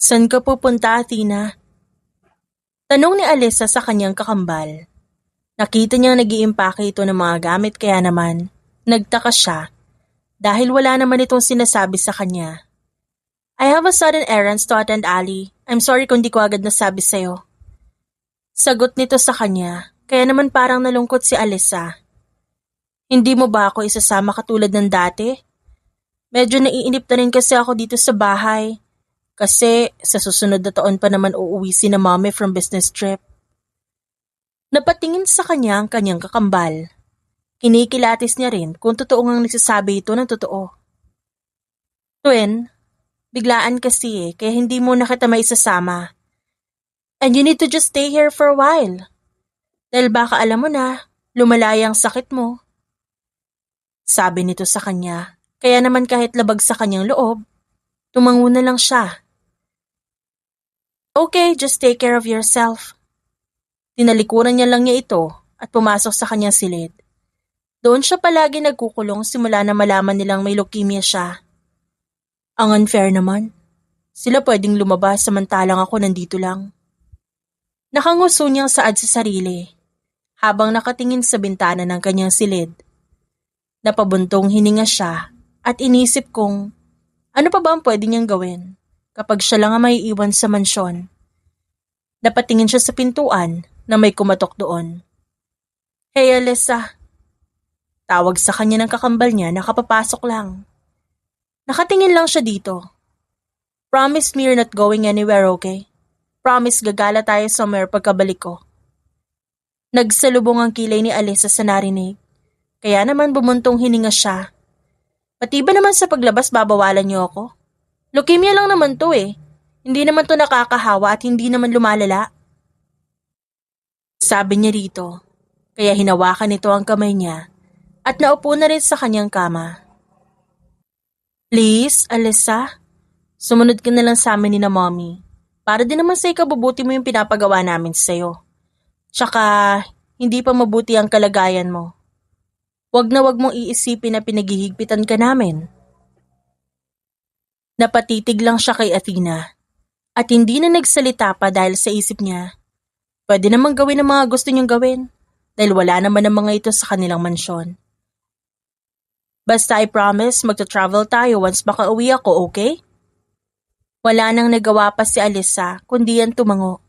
San ka pupunta, Athena? Tanong ni Alyssa sa kanyang kakambal. Nakita niyang nag-iimpake ito ng mga gamit kaya naman, nagtaka siya dahil wala naman itong sinasabi sa kanya. I have a sudden errands to attend, Ali. I'm sorry kung di ko agad nasabi sa'yo. Sagot nito sa kanya, kaya naman parang nalungkot si Alyssa. Hindi mo ba ako isasama katulad ng dati? Medyo naiinip na rin kasi ako dito sa bahay. Kasi sa susunod na taon pa naman uuwi si na mommy from business trip. Napatingin sa kanya ang kanyang kakambal. Kinikilatis niya rin kung totoo ngang nagsasabi ito ng totoo. Twin, biglaan kasi kaya hindi mo na kita maisasama. And you need to just stay here for a while. Dahil baka alam mo na, lumalaya ang sakit mo. Sabi nito sa kanya, kaya naman kahit labag sa kanyang loob, tumango na lang siya. Okay, just take care of yourself. Tinalikuran niya lang niya ito at pumasok sa kanyang silid. Doon siya palagi nagkukulong simula na malaman nilang may leukemia siya. Ang unfair naman. Sila pwedeng lumabas samantalang ako nandito lang. Nakanguso niyang saad sa sarili habang nakatingin sa bintana ng kanyang silid. Napabuntong hininga siya at inisip kung ano pa ba ang pwede niyang gawin kapag siya lang ang maiiwan sa mansyon. Napatingin siya sa pintuan na may kumatok doon. Hey Alyssa. Tawag sa kanya ng kakambal niya na kapapasok lang. Nakatingin lang siya dito. Promise me you're not going anywhere, okay? Promise gagala tayo somewhere pagkabalik ko. Nagsalubong ang kilay ni Alyssa sa narinig. Kaya naman bumuntong hininga siya. Pati ba naman sa paglabas babawalan niyo ako? Leukemia lang naman to eh. Hindi naman to nakakahawa at hindi naman lumalala. Sabi niya rito, kaya hinawakan nito ang kamay niya at naupo na rin sa kanyang kama. Please, Alyssa, sumunod ka na lang sa amin ni na mommy. Para din naman sa ikabubuti mo yung pinapagawa namin sa'yo. Tsaka, hindi pa mabuti ang kalagayan mo. Wag na wag mong iisipin na pinaghihigpitan ka namin. Napatitig lang siya kay Athena at hindi na nagsalita pa dahil sa isip niya, pwede namang gawin ang mga gusto niyang gawin dahil wala naman ang mga ito sa kanilang mansyon. Basta I promise magta-travel tayo once makauwi ako, okay? Wala nang nagawa pa si Alyssa kundi yan tumango.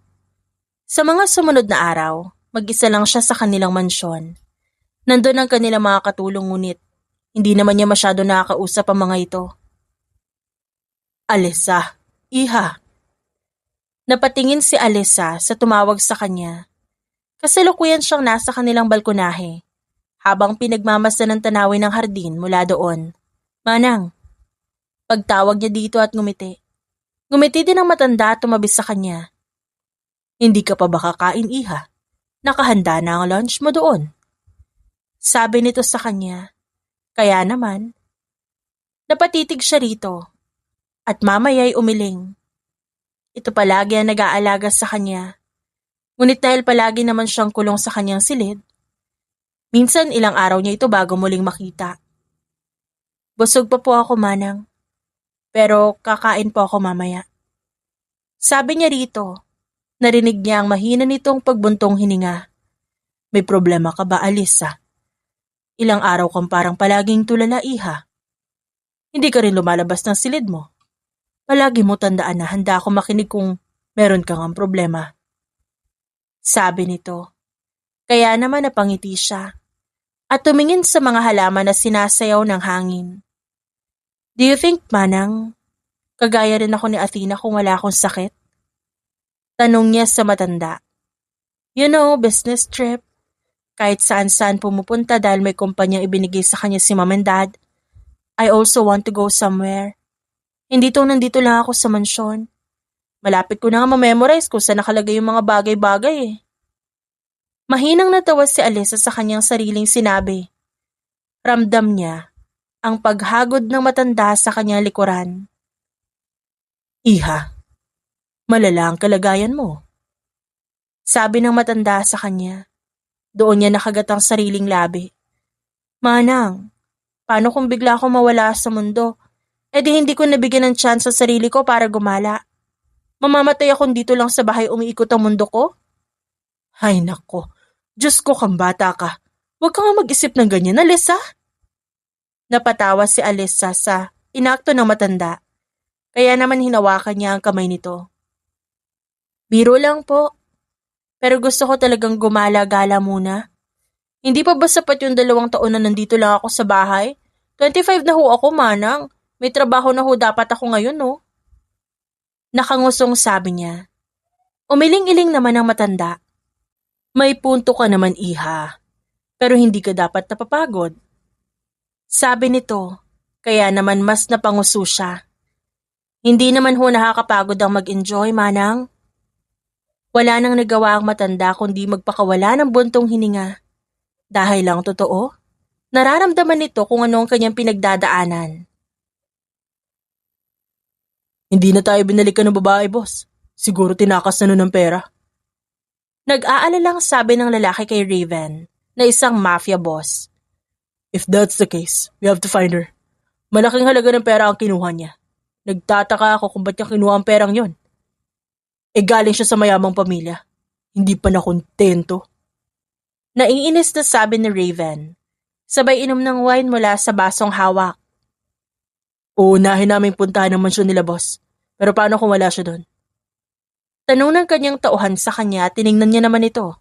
Sa mga sumunod na araw, mag-isa lang siya sa kanilang mansyon. Nandun ang kanilang mga katulong ngunit hindi naman niya masyado nakakausap ang mga ito. Alyssa, iha. Napatingin si Alyssa sa tumawag sa kanya. Kasalukuyan siyang nasa kanilang balkonahe habang pinagmamasdan ng tanawin ng hardin mula doon. Manang. Pagtawag niya dito at ngumiti. Ngumiti din ang matanda at tumabi sa kanya. Hindi ka pa ba kakain, iha? Nakahanda na ang lunch mo doon. Sabi nito sa kanya. Kaya naman, napatitig siya rito at mamaya'y umiling. Ito palagi ang nag-aalaga sa kanya. Ngunit dahil palagi naman siyang kulong sa kanyang silid, minsan ilang araw niya ito bago muling makita. Busog pa po ako, Manang. Pero kakain po ako mamaya. Sabi niya rito, narinig niya ang mahina nitong pagbuntong hininga. May problema ka ba, Alyssa? Ilang araw kang parang palaging tulala, iha. Hindi ka rin lumalabas ng silid mo. Palagi mo tandaan na handa ako makinig kung meron kang ang problema. Sabi nito. Kaya naman napangiti siya at tumingin sa mga halaman na sinasayaw ng hangin. Do you think, Manang, kagaya rin ako ni Athena kung wala akong sakit? Tanong niya sa matanda. You know, business trip. Kahit saan-saan pumupunta dahil may kumpanyang ibinigay sa kanya si Mom and Dad. I also want to go somewhere. Hindi tong nandito lang ako sa mansyon. Malapit ko na nga ma-memorize kung saan nakalagay yung mga bagay-bagay eh. Mahinang natawa si Alyssa sa kanyang sariling sinabi. Ramdam niya ang paghagod ng matanda sa kanyang likuran. Iha, malala ang kalagayan mo. Sabi ng matanda sa kanya. Doon niya nakagat ang sariling labi. Manang, paano kung bigla akong mawala sa mundo? E di hindi ko nabigyan ng chance sa sarili ko para gumala. Mamamatay akong dito lang sa bahay umiikot ang mundo ko? Ay nako, Diyos ko kang bata ka. Huwag ka nga mag-isip ng ganyan, Alyssa. Napatawa si Alyssa sa inakto ng matanda, kaya naman hinawakan niya ang kamay nito. Biro lang po, pero gusto ko talagang gumala-gala muna. Hindi pa ba sapat yung 2 taon na nandito lang ako sa bahay? 25 na ho ako, manang. May trabaho na ho dapat ako ngayon, no? Nakangusong sabi niya. Umiling-iling naman ang matanda. May punto ka naman, iha. Pero hindi ka dapat napapagod. Sabi nito, kaya naman mas napanguso siya. Hindi naman ho nakakapagod ang mag-enjoy, manang. Wala nang nagawa ang matanda kundi magpakawala ng buntong hininga. Dahil lang totoo, nararamdaman nito kung ano ang kanyang pinagdadaanan. Hindi na tayo binalikan ng babae, boss. Siguro tinakas na nun ng pera. Nag-aalalang sabi ng lalaki kay Raven na isang mafia boss. If that's the case, we have to find her. Malaking halaga ng pera ang kinuha niya. Nagtataka ako kung ba't niya kinuha ang perang yon. Galing siya sa mayamang pamilya. Hindi pa nakontento. Naiinis na sabi ni Raven. Sabay inom ng wine mula sa basong hawak. Uunahin namin puntahan ang mansyon nila, boss. Pero paano kung wala siya doon? Tanong ng kanyang tauhan sa kanya at tiningnan niya naman ito.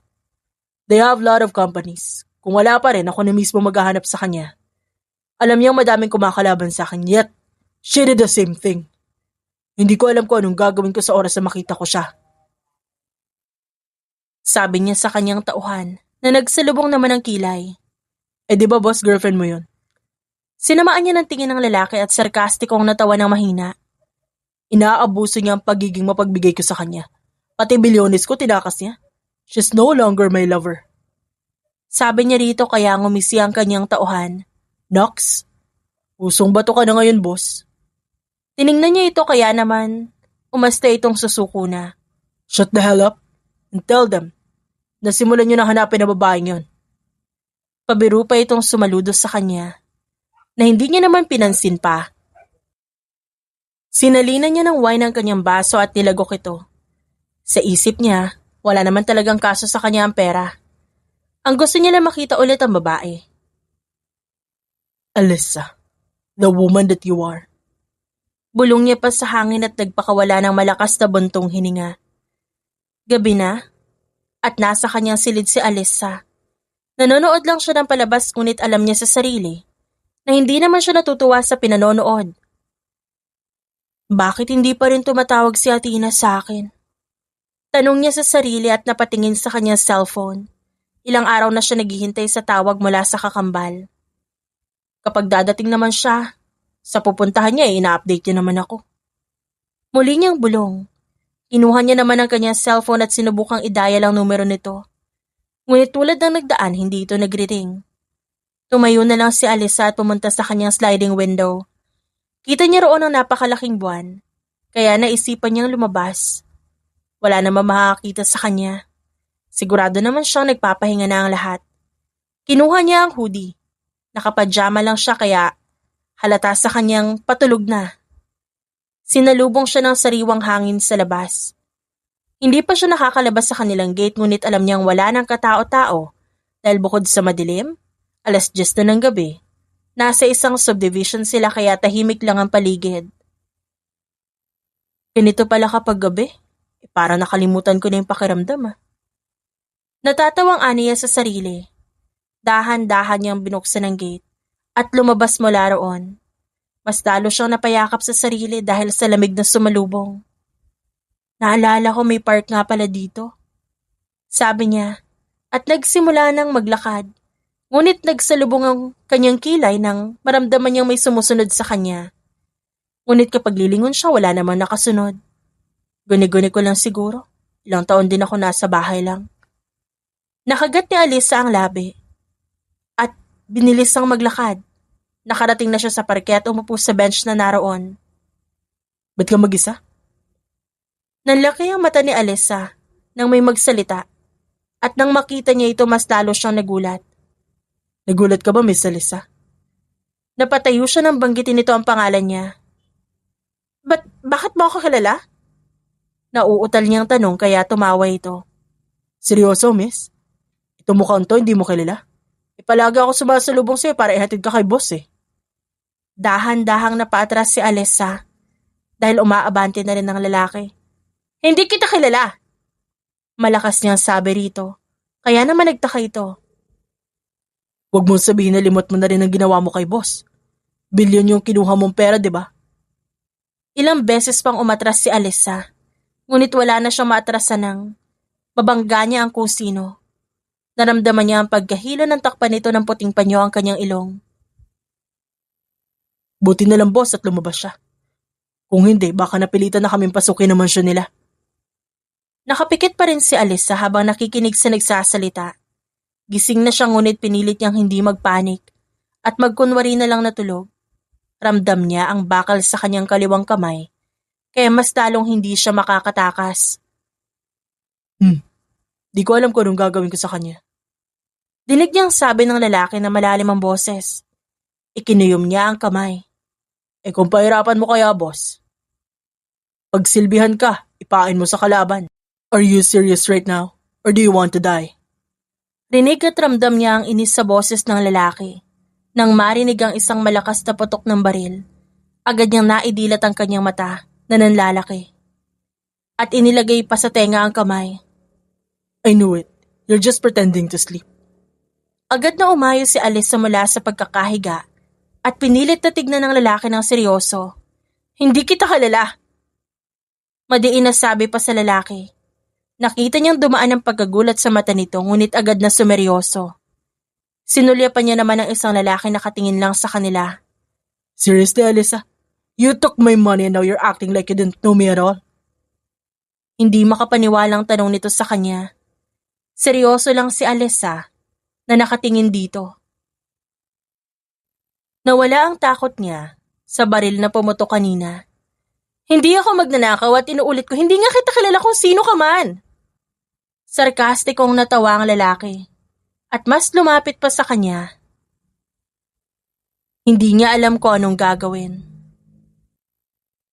They have a lot of companies. Kung wala pa rin, ako na mismo maghahanap sa kanya. Alam niyang madaming kumakalaban sa akin, yet she did the same thing. Hindi ko alam kung anong gagawin ko sa oras na makita ko siya. Sabi niya sa kanyang tauhan na nagsalubong naman ng kilay. Di ba boss, girlfriend mo yun? Sinamaan niya ng tingin ng lalaki at sarkastikong natawa ng mahina. Inaabuso niya ang pagiging mapagbigay ko sa kanya. Pati bilyones ko tinakas niya. She's no longer my lover. Sabi niya rito kaya ngumisi ang kanyang tauhan. Nox, usong bato ka na ngayon, boss. Tiningnan niya ito kaya naman umasta itong susuko na. Shut the hell up and tell them na simulan niyo na hanapin na babaeng yon. Pabiru pa itong sumaludos sa kanya na hindi niya naman pinansin pa. Sinalinan niya ng wine ang kanyang baso at nilagok ito. Sa isip niya, wala naman talagang kaso sa kanya ang pera. Ang gusto niya lang makita ulit ang babae. Alyssa, the woman that you are. Bulong niya pa sa hangin at nagpakawala ng malakas na buntong hininga. Gabi na, at nasa kanyang silid si Alyssa. Nanonood lang siya ng palabas ngunit alam niya sa sarili na hindi naman siya natutuwa sa pinanonood. Bakit hindi pa rin tumatawag si Athena sa akin? Tanong niya sa sarili at napatingin sa kanyang cellphone. Ilang araw na siya naghihintay sa tawag mula sa kakambal. Kapag dadating naman siya, sa pupuntahan niya ina-update niya naman ako. Muli niyang bulong. Kinuha niya naman ang kanyang cellphone at sinubukang i-dial ang numero nito. Ngunit tulad ng nagdaan, hindi ito nagri-ring. Tumayo na lang si Alyssa at pumunta sa kanyang sliding window. Kita niya roon ang napakalaking buwan, kaya naisipan niyang lumabas. Wala namang makakakita sa kanya. Sigurado naman siyang nagpapahinga na ang lahat. Kinuha niya ang hoodie. Nakapadyama lang siya kaya halata sa kanyang patulog na. Sinalubong siya ng sariwang hangin sa labas. Hindi pa siya nakakalabas sa kanilang gate ngunit alam niyang wala ng katao-tao dahil bukod sa madilim, 10:00 na ng gabi. Nasa isang subdivision sila kaya tahimik lang ang paligid. Ganito pala kapag gabi. Para nakalimutan ko na yung pakiramdam. Natatawang aniya sa sarili. Dahan-dahan niyang binuksan ang gate at lumabas mula roon. Mas lalo siyang napayakap sa sarili dahil sa lamig na sumalubong. Naalala ko may park nga pala dito. Sabi niya at nagsimula ng maglakad. Ngunit nagsalubong ang kanyang kilay nang maramdaman niyang may sumusunod sa kanya. Ngunit kapag lilingon siya, wala namang nakasunod. Guni-guni ko lang siguro. Ilang taon din ako nasa bahay lang. Nakagat ni Alyssa ang labi. At binilis ang maglakad. Nakarating na siya sa parke at umupo sa bench na naroon. Ba't ka mag-isa? Nanlaki ang mata ni Alyssa nang may magsalita. At nang makita niya ito, mas lalo siyang nagulat. Nagulat ka ba, Miss Alyssa? Napatayo siya nang banggitin nito ang pangalan niya. Bakit mo ako kilala? Nauutal niyang tanong kaya tumawa ito. Seryoso, miss? Ito mukhang to, hindi mo kilala? Palagi ako sumasalubong sa'yo para ihatid ka kay boss eh. Dahan-dahang napaatras si Alessa dahil umaabante na rin ng lalaki. Hindi kita kilala! Malakas niyang sabi rito, kaya naman nagtaka ito. Huwag mong sabihin na limot mo na rin ang ginawa mo kay boss. Bilyon yung kinuha mong pera, di ba? Ilang beses pang umatras si Alessa, ngunit wala na siyang maatrasan ng babangga niya ang kusino. Naramdaman niya ang pagkahilo ng takpan nito ng puting panyo ang kanyang ilong. Buti na lang boss at lumabas siya. Kung hindi, baka napilitan na kaming pasukin ang mansyon nila. Nakapikit pa rin si Alessa habang nakikinig sa nagsasalita. Gising na siya ngunit pinilit niyang hindi magpanik at magkunwari na lang natulog. Ramdam niya ang bakal sa kanyang kaliwang kamay, kaya mas talong hindi siya makakatakas. Di ko alam kung anong gagawin ko sa kanya. Dinig niyang sabi ng lalaki na malalim ang boses. Ikinuyom niya ang kamay. Kung pahirapan mo kaya, boss? Pagsilbihan ka, ipain mo sa kalaban. Are you serious right now? Or do you want to die? Rinig at ramdam niya ang inis sa boses ng lalaki. Nang marinig ang isang malakas na putok ng baril, agad niyang naidilat ang kanyang mata na nanlalaki. At inilagay pa sa tenga ang kamay. I knew it. You're just pretending to sleep. Agad na umayo si Alessa mula sa pagkakahiga at pinilit na tignan ng lalaki ng seryoso. Hindi kita kilala. Madiin na sabi pa sa lalaki. Nakita niyang dumaan ang pagkagulat sa mata nito ngunit agad na sumeryoso. Sinulya pa niya naman ang isang lalaki na nakatingin lang sa kanila. Seriously, Alessa? You took my money and now you're acting like you didn't know me at all? Hindi makapaniwalang tanong nito sa kanya. Seryoso lang si Alessa na nakatingin dito. Nawala ang takot niya sa baril na pumutok kanina. Hindi ako magnanakaw at inuulit ko, hindi nga kita kilala kung sino ka man. Sarkastikong natawa ang lalaki at mas lumapit pa sa kanya. Hindi niya alam kung anong gagawin.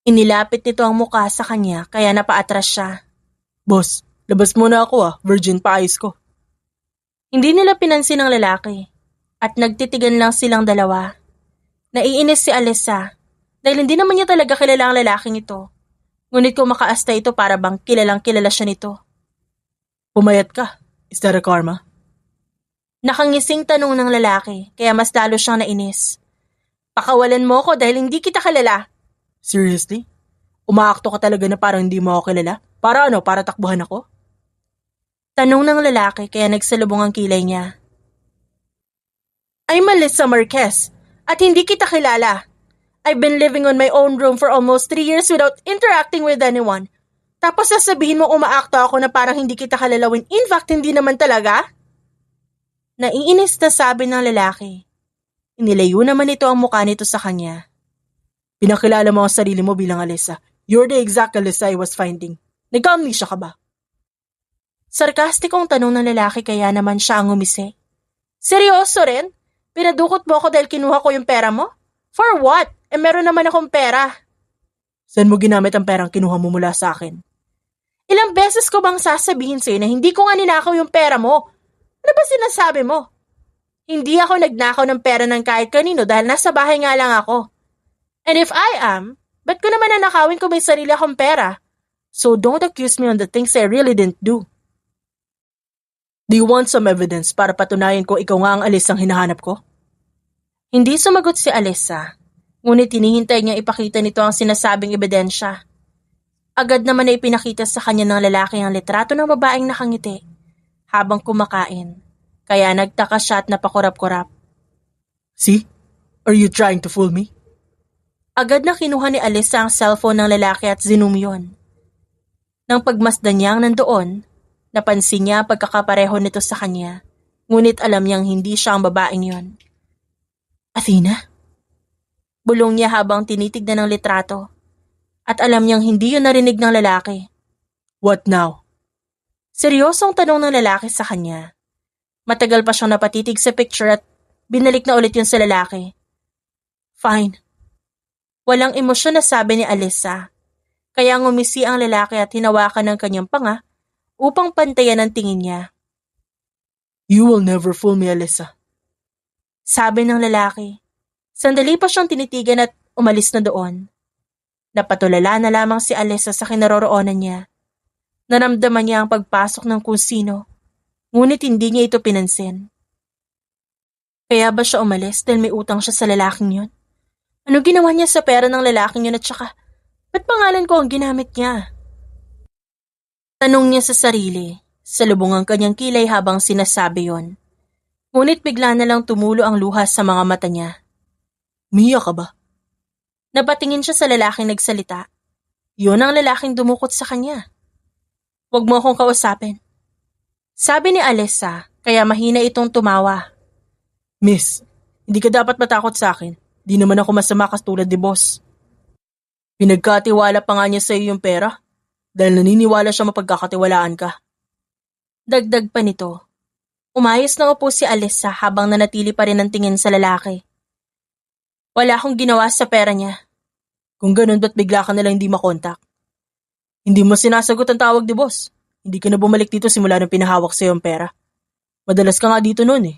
Inilapit nito ang muka sa kanya kaya napaatras siya. Boss, labas muna ako virgin pa eyes ko. Hindi nila pinansin ang lalaki at nagtitigan lang silang dalawa. Naiinis si Alessa dahil hindi naman niya talaga kilala ang lalaking ito. Ngunit kung makaasta ito para bang kilalang kilala siya nito. Pumayat ka. Is that a karma? Nakangising tanong ng lalaki kaya mas lalo siyang nainis. Pakawalan mo ko dahil hindi kita kilala. Seriously? Umaakto ka talaga na parang hindi mo ako kilala? Para ano? Para takbuhan ako? Tanong ng lalaki kaya nagsalubong ang kilay niya. I'm Melissa Marquez at hindi kita kilala. I've been living on my own room for almost 3 years without interacting with anyone. Tapos sasabihin mo umaakto ako na parang hindi kita kilala when in fact hindi naman talaga? Naiinis na sabi ng lalaki. Inilayo naman ito ang mukha nito sa kanya. Pinakilala mo ang sarili mo bilang Alessa. You're the exact Alessa I was finding. Nagka-amnesia ka ba? Sarkastikong tanong ng lalaki kaya naman siya ang umisi. Seryoso rin? Pinadukot mo ako dahil kinuha ko yung pera mo? For what? Meron naman akong pera. Saan mo ginamit ang perang kinuha mo mula sa akin? Ilang beses ko bang sasabihin sa'yo na hindi ko nga ninakaw yung pera mo? Ano ba sinasabi mo? Hindi ako nagnakaw ng pera ng kahit kanino dahil nasa bahay nga lang ako. And if I am, ba't ko naman nanakawin kung may sarili akong pera? So don't accuse me on the things I really didn't do. Do you want some evidence para patunayan ko ikaw nga ang Alessa ang hinahanap ko? Hindi sumagot si Alessa, ngunit hinihintay niya ipakita nito ang sinasabing ebidensya. Agad naman na ipinakita sa kanya ng lalaki ang litrato ng babaeng nakangiti habang kumakain, kaya nagtaka siya at napakurap-kurap. See? Are you trying to fool me? Agad na kinuha ni Alessa ang cellphone ng lalaki at zoom yun. Nang pagmasdan niyang nandoon, napansin niya ang pagkakapareho nito sa kanya, ngunit alam niyang hindi siya ang babaeng yon. Athena? Bulong niya habang tinitignan ng litrato. At alam niyang hindi yun narinig ng lalaki. What now? Seryosong tanong ng lalaki sa kanya. Matagal pa siyang napatitig sa picture at binalik na ulit yun sa lalaki. Fine. Walang emosyon na sabi ni Alessa. Kaya ngumisi ang lalaki at hinawakan ng kanyang panga upang pantayan ang tingin niya. You will never fool me, Alyssa. Sabi ng lalaki. Sandali pa siyang tinitigan at umalis na doon. Napatulala na lamang si Alyssa sa kinaroroonan niya. Naramdaman niya ang pagpasok ng kung sino, ngunit hindi niya ito pinansin. Kaya ba siya umalis dahil may utang siya sa lalaking yun? Ano ginawa niya sa pera ng lalaking yun at saka, ba't pangalan ko ang ginamit niya? Tanong niya sa sarili, salubong ang kanyang kilay habang sinasabi yon. Ngunit bigla na lang tumulo ang luha sa mga mata niya. Umiyak ka ba? Napatingin siya sa lalaking nagsalita. Yun ang lalaking dumukot sa kanya. Huwag mo akong kausapin. Sabi ni Alyssa, kaya mahina itong tumawa. Miss, hindi ka dapat matakot sa akin. Di naman ako masama katulad ni boss. Pinagkatiwala pa nga niya sa iyo yung pera dahil naniniwala siya mapagkakatiwalaan ka. Dagdag pa nito. Umayos na upo si Alyssa habang nanatili pa rin ang tingin sa lalaki. Wala akong ginawa sa pera niya. Kung ganun, ba't bigla ka nalang hindi makontak? Hindi mo sinasagot ang tawag ni boss. Hindi ka na bumalik dito simula nung pinahawak sa iyo ang pera. Madalas ka nga dito noon eh.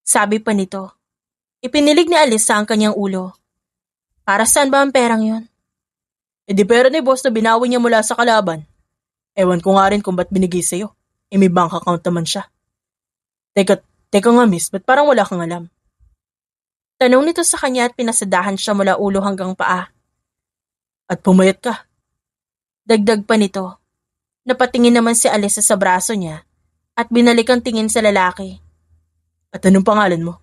Sabi pa nito. Ipinilig ni Alyssa ang kanyang ulo. Para saan ba ang perang yon? E di pera ni boss na binawi niya mula sa kalaban. Ewan ko nga rin kung ba't binigay sa iyo. E may bank account naman siya. Teka nga miss, ba't parang wala kang alam? Tanong nito sa kanya at pinasadahan siya mula ulo hanggang paa. At pumayat ka. Dagdag pa nito. Napatingin naman si Alyssa sa braso niya at binalik ang tingin sa lalaki. At anong pangalan mo?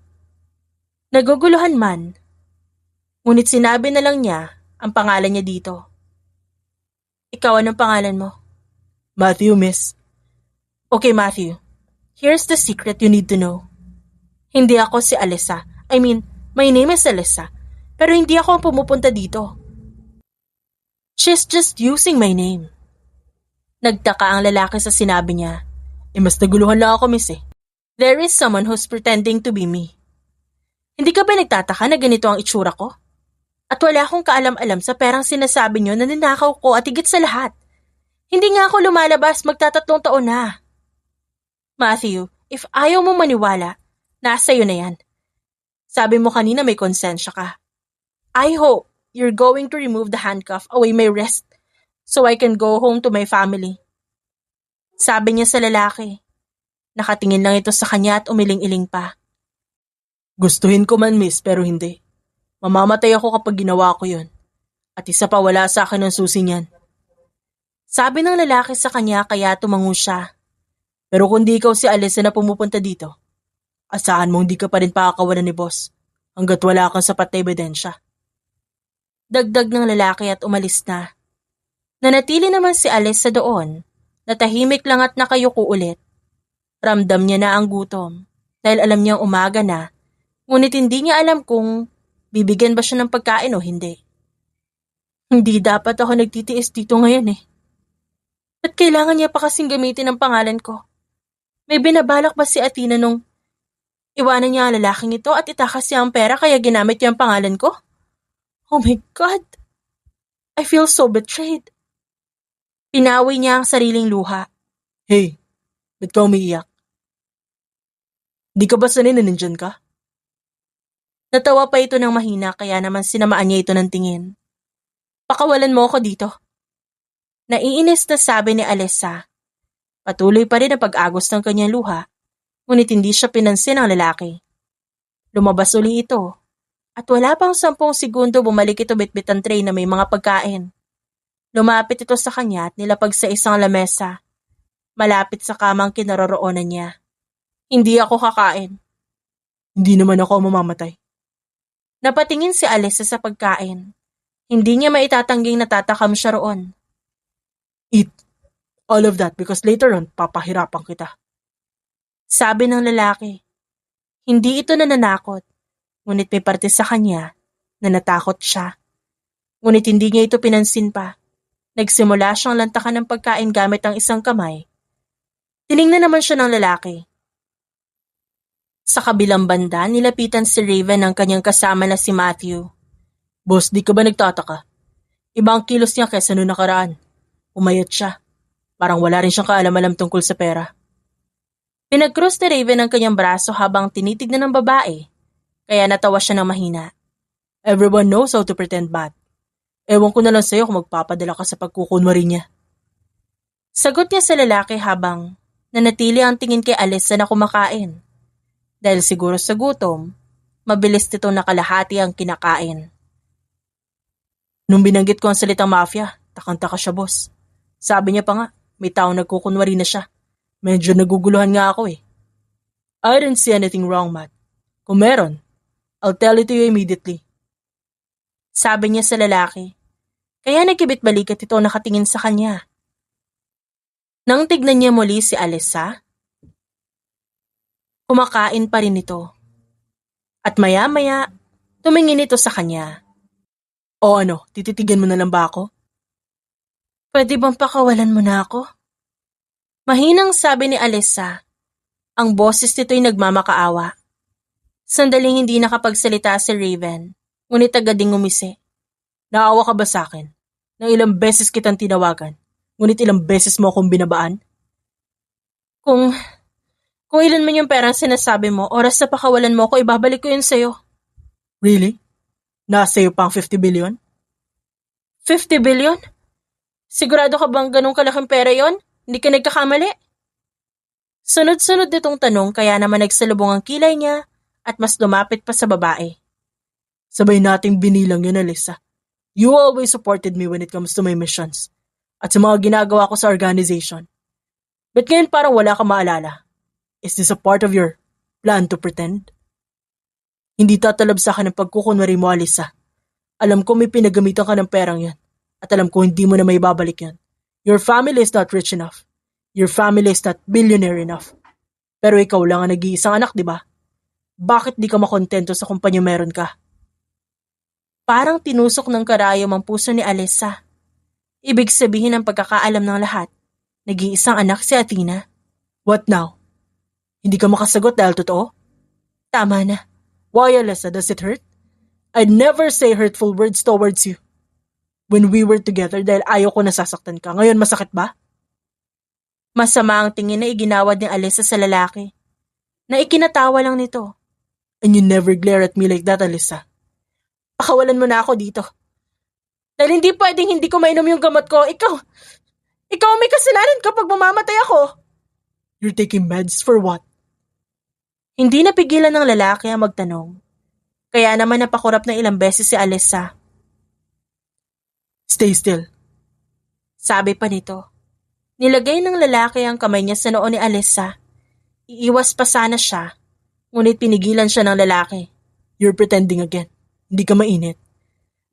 Naguguluhan man. Ngunit sinabi na lang niya ang pangalan niya dito. Ikaw, anong pangalan mo? Matthew, miss. Okay, Matthew. Here's the secret you need to know. Hindi ako si Alyssa. I mean, my name is Alyssa. Pero hindi ako ang pumupunta dito. She's just using my name. Nagtaka ang lalaki sa sinabi niya. Mas naguluhan lang ako, miss eh. There is someone who's pretending to be me. Hindi ka ba nagtataka na ganito ang itsura ko? At wala akong kaalam-alam sa perang sinasabi niyo na ninakaw ko at higit sa lahat. Hindi nga ako lumalabas, magtatatlong taon na. Matthew, if ayaw mo maniwala, nasa iyo na yan. Sabi mo kanina may konsensya ka. I hope you're going to remove the handcuff away my wrist so I can go home to my family. Sabi niya sa lalaki. Nakatingin lang ito sa kanya at umiling-iling pa. Gustuhin ko man, miss, pero hindi. Mamamatay ako kapag ginawa ko yun. At isa pa, wala sa akin ang susi niyan. Sabi ng lalaki sa kanya kaya tumango siya. Pero kung di ikaw si Alyssa na pumupunta dito, asahan mo hindi ka pa rin pakakawalan ni boss hanggat wala kang sapat na ebidensya. Dagdag ng lalaki at umalis na. Nanatili naman si Alyssa doon, natahimik lang at nakayuko ulit. Ramdam niya na ang gutom dahil alam niyang umaga na, ngunit hindi niya alam kung bibigyan ba siya ng pagkain o hindi. Hindi dapat ako nagtitiis dito ngayon eh. Ba't kailangan niya pa kasing gamitin ang pangalan ko? May binabalak ba si Athena nung iwanan niya ang lalaking ito at itakas niya ang pera kaya ginamit niya ang pangalan ko? Oh my God! I feel so betrayed. Pinawi niya ang sariling luha. Hey, ba't ka umiiyak? Di ka ba sanay na nandyan ka? Natawa pa ito ng mahina kaya naman sinamaan niya ito ng tingin. Pakawalan mo ako dito. Naiinis na sabi ni Alyssa. Patuloy pa rin ang pag-agos ng kanyang luha, ngunit hindi siya pinansin ng lalaki. Lumabas uli ito, at wala pang 10 segundo bumalik ito bitbit ang tray na may mga pagkain. Lumapit ito sa kanya at nilapag sa isang lamesa, malapit sa kamang kinaroroonan niya. Hindi ako kakain. Hindi naman ako mamamatay. Napatingin si Alyssa sa pagkain. Hindi niya maitatangging natatakam siya roon. Eat all of that because later on, papahirapan kita. Sabi ng lalaki. Hindi ito nananakot, ngunit may parte sa kanya na natakot siya. Ngunit hindi niya ito pinansin pa. Nagsimula siyang lantakan ng pagkain gamit ang isang kamay. Tiningnan naman siya ng lalaki. Sa kabilang banda, nilapitan si Raven ng kanyang kasama na si Matthew. Boss, di ka ba nagtataka? Iba ang kilos niya kaysa noong nakaraan. Umayat siya. Parang wala rin siyang kaalam-alam tungkol sa pera. Pinag-cross ni Raven ang kanyang braso habang tinitignan ng babae, kaya natawa siya ng mahina. Everyone knows how to pretend bad. Ewan ko na lang sa'yo kung magpapadala ka sa pagkukunwari niya. Sagot niya sa lalaki habang nanatili ang tingin kay Alyssa na kumakain. Dahil siguro sa gutom, mabilis nito nakalahati ang kinakain. Nung binanggit ko ang salitang mafia, takang-taka siya, boss. Sabi niya pa nga, may taong nagkukunwari na siya. Medyo naguguluhan nga ako eh. I didn't see anything wrong, Matt. Kung meron, I'll tell it to you immediately. Sabi niya sa lalaki, kaya nagkibit-balikat ito nakatingin sa kanya. Nang tignan niya muli si Alyssa, kumakain pa rin ito. At maya-maya, tumingin ito sa kanya. O ano, tititigan mo na lang ba ako? Pwede bang pakawalan mo na ako? Mahinang sabi ni Alyssa. Ang boses nito'y nagmamakaawa. Sandaling hindi nakapagsalita si Raven, ngunit agad ding umisi. Naawa ka ba sa akin? Nang ilang beses kitang tinawagan, ngunit ilang beses mo akong binabaan? Kung ilan man yung perang sinasabi mo, oras na pakawalan mo ako, ibabalik ko yun sa'yo. Really? Nasa iyo pang 50 billion? 50 billion? Sigurado ka bang ganun kalaking pera yon? Hindi ka nagkakamali? Sunod-sunod nitong tanong kaya naman nagsalubong ang kilay niya at mas lumapit pa sa babae. Sabay nating binilang yun, Alyssa. You always supported me when it comes to my missions at sa mga ginagawa ko sa organization. But ngayon parang wala ka maalala. Is this a part of your plan to pretend? Hindi tatalab sa akin ang pagkukunwari mo, Alyssa. Alam ko may pinagamitan ka ng perang yan at alam ko hindi mo na may babalik yan. Your family is not rich enough. Your family is not billionaire enough. Pero ikaw lang ang nag-iisang anak, di ba? Bakit di ka makontento sa kumpanya meron ka? Parang tinusok ng karayom ang puso ni Alyssa. Ibig sabihin ng pagkakaalam ng lahat. Nag-iisang anak si Athena. What now? Hindi ka makasagot dahil totoo? Tama na. Why, Alyssa, does it hurt? I'd never say hurtful words towards you. When we were together dahil ayaw ko nasasaktan ka. Ngayon masakit ba? Masama ang tingin na iginawad ni Alyssa sa lalaki. Na ikinatawa lang nito. And you never glare at me like that, Alyssa. Pakawalan mo na ako dito. Dahil hindi pwedeng hindi ko mainom yung gamot ko. Ikaw ang may kasalanan kapag mamamatay ako. You're taking meds for what? Hindi napigilan ng lalaki ang magtanong. Kaya naman napakurap na ilang beses si Alyssa. Stay still. Sabi pa nito. Nilagay ng lalaki ang kamay niya sa noo ni Alyssa. Iiwas pa sana siya, ngunit pinigilan siya ng lalaki. You're pretending again. Hindi ka mainit.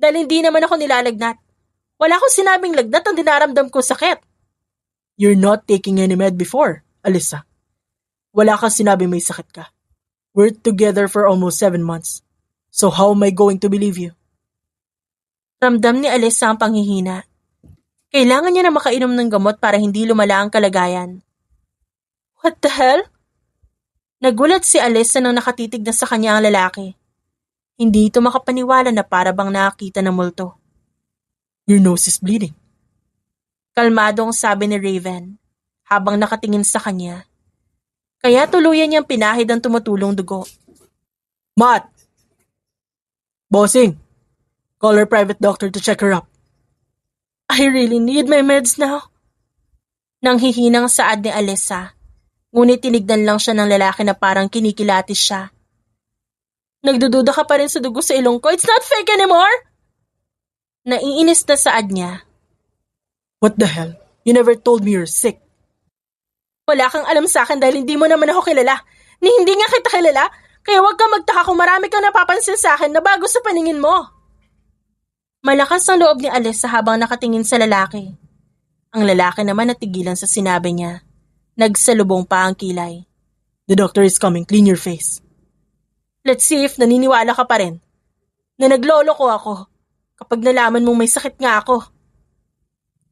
Dahil hindi naman ako nilalagnat. Wala akong sinabing lagnat ang dinaramdam ko sakit. You're not taking any med before, Alyssa. Wala kang sinabi may sakit ka. We're together for almost 7 months. So how am I going to believe you? Ramdam ni Alyssa ang panghihina. Kailangan niya na makainom ng gamot para hindi lumala ang kalagayan. What the hell? Nagulat si Alyssa nang nakatitig na sa kanya ang lalaki. Hindi ito makapaniwala na para bang nakakita ng multo. Your nose is bleeding. Kalmadong sabi ni Raven habang nakatingin sa kanya. Kaya tuluyan niyang pinahid ang tumutulong dugo. Matt! Bossing! Call her private doctor to check her up. I really need my meds now. Nanghihinang saad ni Alyssa, ngunit tinignan lang siya ng lalaki na parang kinikilatis siya. Nagdududa ka pa rin sa dugo sa ilong ko. It's not fake anymore! Naiinis na saad niya. What the hell? You never told me you're sick. Wala kang alam sa akin dahil hindi mo naman ako kilala. Ni hindi nga kita kilala, kaya huwag kang magtaka kung marami kang napapansin sa akin na bago sa paningin mo. Malakas ang loob ni Alyssa habang nakatingin sa lalaki. Ang lalaki naman natigilan sa sinabi niya. Nagsalubong pa ang kilay. The doctor is coming. Clean your face. Let's see if naniniwala ka pa rin. Na naglolo ko ako kapag nalaman mong may sakit nga ako.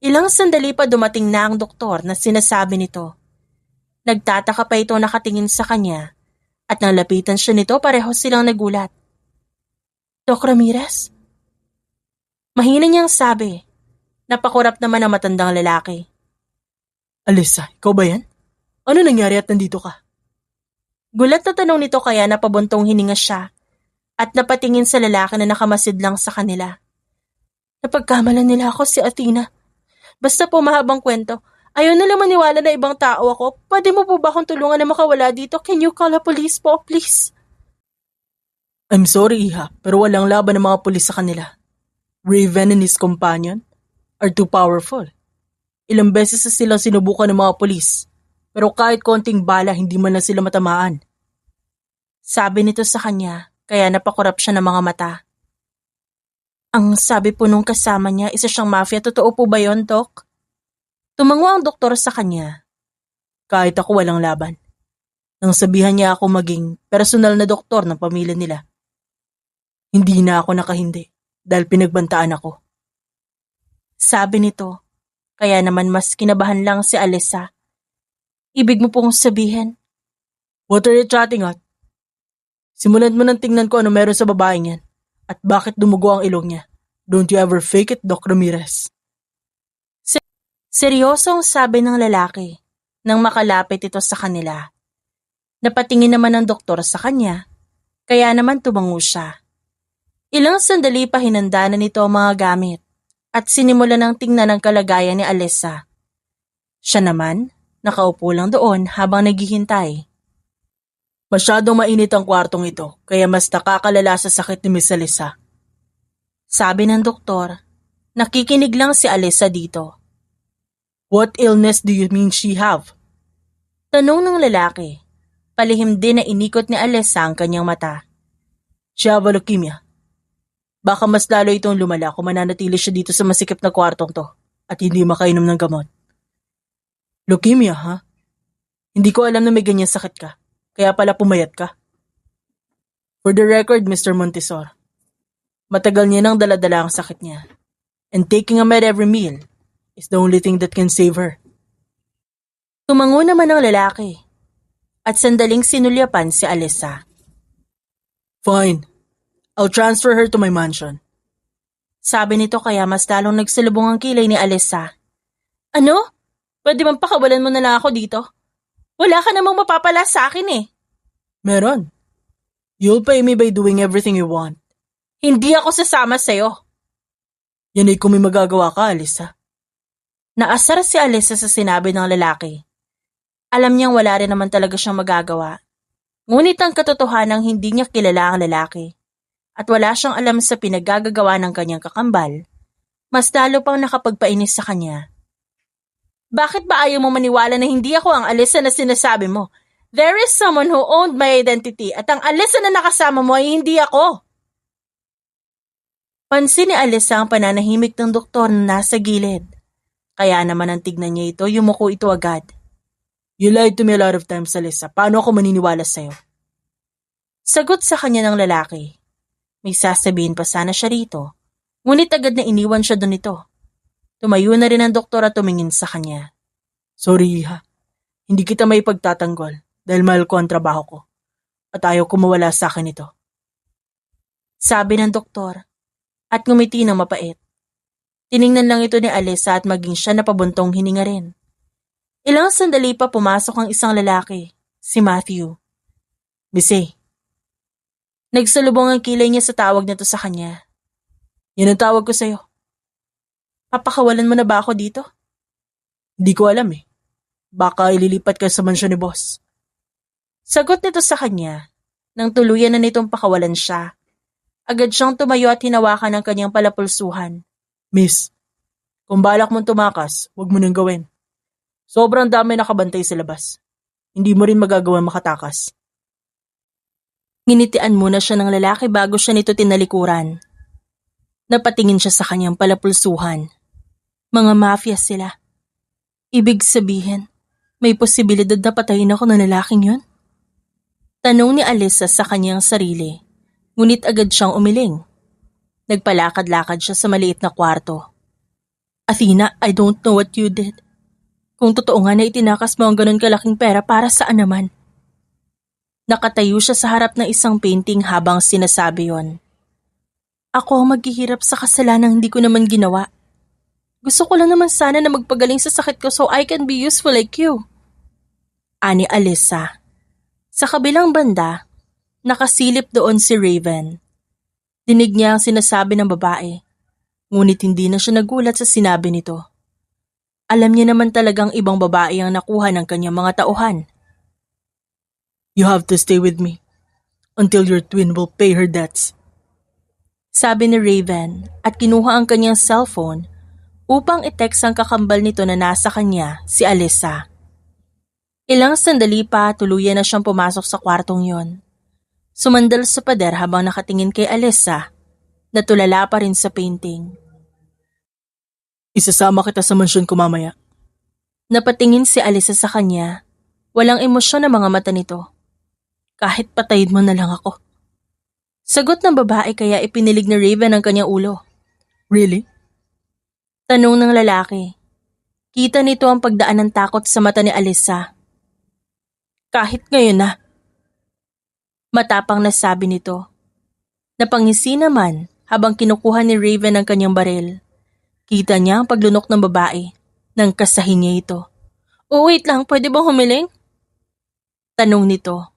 Ilang sandali pa dumating na ang doktor na sinasabi nito. Nagtataka pa ito nakatingin sa kanya at nang lapitan siya nito pareho silang nagulat. Doc Ramirez? Mahina niyang sabi. Napakurap naman ang matandang lalaki. Alyssa, ikaw ba yan? Ano nangyari at nandito ka? Gulat na tanong nito kaya napabuntong hininga siya at napatingin sa lalaki na nakamasid lang sa kanila. Napagkamalan nila ako si Athena. Basta po mahabang kwento. Ayaw na lang maniwala na ibang tao ako. Pwede mo po ba akong tulungan na makawala dito? Can you call a police po, please? I'm sorry, Iha, pero walang laban ng mga pulis sa kanila. Raven and his companion are too powerful. Ilang beses na silang sinubukan ng mga pulis, pero kahit konting bala hindi man lang sila matamaan. Sabi nito sa kanya, kaya napakurap siya ng mga mata. Ang sabi po nung kasama niya, isa siyang mafia. Totoo po ba yon, Doc? Tumango ang doktor sa kanya. Kahit ako walang laban. Nang sabihan niya ako maging personal na doktor ng pamilya nila. Hindi na ako nakahindi dahil pinagbantaan ako. Sabi nito, kaya naman mas kinabahan lang si Alyssa. Ibig mo pong sabihin? What are you chatting at? Simulan mo nang tingnan ko ano meron sa babaeng yan at bakit dumugo ang ilong niya. Don't you ever fake it, Doc Ramirez. Seryosong sabi ng lalaki nang makalapit ito sa kanila. Napatingin naman ng doktor sa kanya, kaya naman tumango siya. Ilang sandali pa hinanda na nito ang mga gamit at sinimula ng tingnan ang kalagayan ni Alyssa. Siya naman, nakaupo lang doon habang naghihintay. Masyadong mainit ang kwartong ito, kaya mas nakakalala sa sakit ni Miss Alyssa. Sabi ng doktor, nakikinig lang si Alyssa dito. What illness do you mean she have? Tanong ng lalaki. Palihim din na inikot ni Alyssa ang kanyang mata. She have a leukemia. Baka mas lalo itong lumala kung mananatili siya dito sa masikip na kwartong to at hindi makainom ng gamot. Leukemia, ha? Hindi ko alam na may ganyan sakit ka. Kaya pala pumayat ka. For the record, Mr. Montesor, matagal niya nang daladala ang sakit niya. And taking a med every meal is the only thing that can save her. Tumango naman ang lalaki at sandaling sinulyapan si Alyssa. Fine. I'll transfer her to my mansion. Sabi nito kaya mas lalong nagsalubong ang kilay ni Alyssa. Ano? Pwede bang pakawalan mo na lang ako dito? Wala ka namang mapapala sa akin eh. Meron. You'll pay me by doing everything you want. Hindi ako sasama sa'yo. Yan ay kung may magagawa ka, Alyssa. Naasar si Alyssa sa sinabi ng lalaki. Alam niyang wala rin naman talaga siyang magagawa. Ngunit ang katotohanang hindi niya kilala ang lalaki at wala siyang alam sa pinaggagawa ng kanyang kakambal, mas lalo pang nakapagpainis sa kanya. Bakit ba ayaw mo maniwala na hindi ako ang Alyssa na sinasabi mo? There is someone who owned my identity at ang Alyssa na nakasama mo ay hindi ako. Pansin ni Alyssa ang pananahimik ng doktor na nasa gilid. Kaya naman ang tignan niya ito, yumuko ito agad. You lied to me a lot of times, Alyssa. Paano ako maniniwala sa'yo? Sagot sa kanya ng lalaki. May sasabihin pa sana siya rito, ngunit agad na iniwan siya doon ito. Tumayo na rin ang doktor at tumingin sa kanya. Sorry, Iha. Hindi kita may pagtatanggol dahil mahal ko ang trabaho ko at ayaw ko mawala sa akin ito. Sabi ng doktor at ngumiti ng mapait. Tiningnan lang ito ni Alyssa at maging siya na pabuntong hininga rin. Ilang sandali pa pumasok ang isang lalaki, si Matthew. Missy. Nagsalubong ang kilay niya sa tawag nito sa kanya. Yan ang tawag ko sa'yo. Papakawalan mo na ba ako dito? Hindi ko alam eh. Baka ililipat ka sa mansyon ni boss. Sagot nito sa kanya. Nang tuluyan na nitong pakawalan siya, agad siyang tumayo at hinawakan ang kanyang palapulsuhan. Miss, kung balak mong tumakas, huwag mo nang gawin. Sobrang dami nakabantay sa labas. Hindi mo rin magagawa makatakas. Nginitian muna siya ng lalaki bago siya nito tinalikuran. Napatingin siya sa kanyang palapulsuhan. Mga mafia sila. Ibig sabihin, may posibilidad na patayin ako ng lalaking yun? Tanong ni Alyssa sa kanyang sarili, ngunit agad siyang umiling. Nagpalakad-lakad siya sa maliit na kwarto. Athena, I don't know what you did. Kung totoo nga na itinakas mo ang ganun kalaking pera, para saan naman? Nakatayo siya sa harap ng isang painting habang sinasabi yon. Ako ang maghihirap sa kasalanang hindi ko naman ginawa. Gusto ko lang naman sana na magpagaling sa sakit ko so I can be useful like you. Ani Alyssa. Sa kabilang banda, nakasilip doon si Raven. Dinig niya ang sinasabi ng babae, ngunit hindi na siya nagulat sa sinabi nito. Alam niya naman talagang ibang babae ang nakuha ng kanyang mga tauhan. You have to stay with me until your twin will pay her debts. Sabi ni Raven at kinuha ang kanyang cellphone upang i-text ang kakambal nito na nasa kanya, si Alyssa. Ilang sandali pa tuluyan na siyang pumasok sa kwartong yon. Sumandal sa pader habang nakatingin kay Alyssa na tulala pa rin sa painting. Isasama kita sa mansyon ko mamaya. Napatingin si Alyssa sa kanya. Walang emosyon ang mga mata nito. Kahit patayin mo na lang ako. Sagot ng babae kaya ipinilig ni Raven ang kanyang ulo. Really? Tanong ng lalaki. Kita nito ang pagdaan ng takot sa mata ni Alyssa. Kahit ngayon na. Matapang na sabi nito. Napangisi naman habang kinukuha ni Raven ang kanyang baril. Kita niya ang paglunok ng babae nang kasahin niya ito. Oh, wait lang, pwede bang humiling? Tanong nito.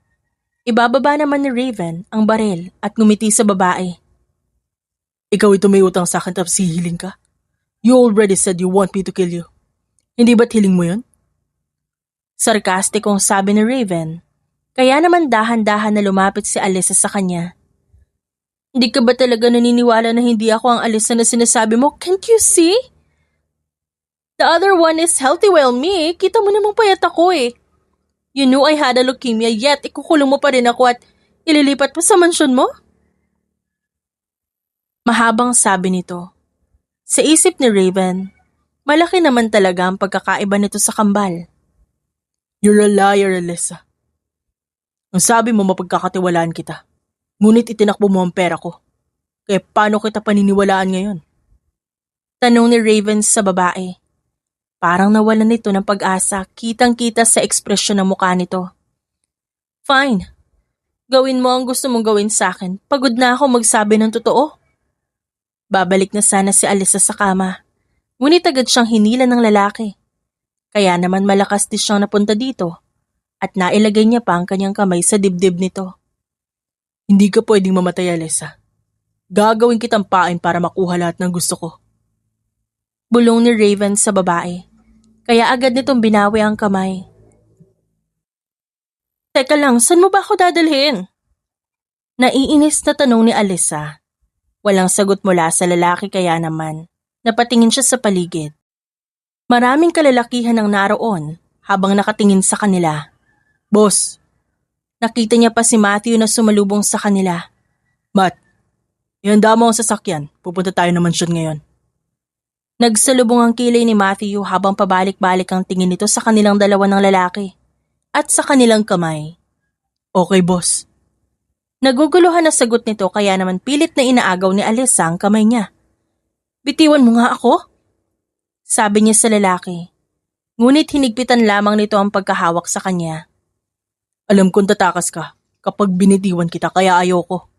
Ibababa naman ni Raven ang baril at ngumiti sa babae. Ikaw ito may utang sa akin tapos hihiling ka? You already said you want me to kill you. Hindi ba't hiling mo yun? Sarkastikong sabi ni Raven. Kaya naman dahan-dahan na lumapit si Alyssa sa kanya. Hindi ka ba talaga naniniwala na hindi ako ang Alyssa na sinasabi mo? Can't you see? The other one is healthy while me. Kita mo namang payat ako eh. You knew I had a leukemia yet ikukulong mo pa rin ako at ililipat pa sa mansyon mo? Mahabang sabi nito. Sa isip ni Raven, malaki naman talaga ang pagkakaiba nito sa kambal. You're a liar, Alyssa. Ang sabi mo mapagkakatiwalaan kita. Ngunit itinakbo mo ang pera ko. Kaya paano kita paniniwalaan ngayon? Tanong ni Raven sa babae. Parang nawalan nito ng pag-asa, kitang-kita sa ekspresyon ng mukha nito. Fine. Gawin mo ang gusto mong gawin sa akin. Pagod na ako magsabi ng totoo. Babalik na sana si Alyssa sa kama. Ngunit agad siyang hinila ng lalaki. Kaya naman malakas din siyang napunta dito at nailagay niya pa ang kanyang kamay sa dibdib nito. Hindi ka pwedeng mamatay, Alyssa. Gagawin kitang pain para makuha lahat ng gusto ko. Bulong ni Raven sa babae. Kaya agad nitong binawi ang kamay. Teka lang, saan mo ba ako dadalhin? Naiinis na tanong ni Alyssa. Walang sagot mula sa lalaki kaya naman. Napatingin siya sa paligid. Maraming kalalakihan ang naroon habang nakatingin sa kanila. Boss! Nakita niya pa si Matthew na sumalubong sa kanila. Matt, ihanda mo ang sasakyan. Pupunta tayo ng mansyon ngayon. Nagsalubong ang kilay ni Matthew habang pabalik-balik ang tingin nito sa kanilang dalawa ng lalaki at sa kanilang kamay. Okay, boss. Naguguluhan na sagot nito kaya naman pilit na inaagaw ni Alyssa ang kamay niya. Bitiwan mo nga ako? Sabi niya sa lalaki. Ngunit hinigpitan lamang nito ang pagkahawak sa kanya. Alam kong tatakas ka kapag binitiwan kita kaya ayoko.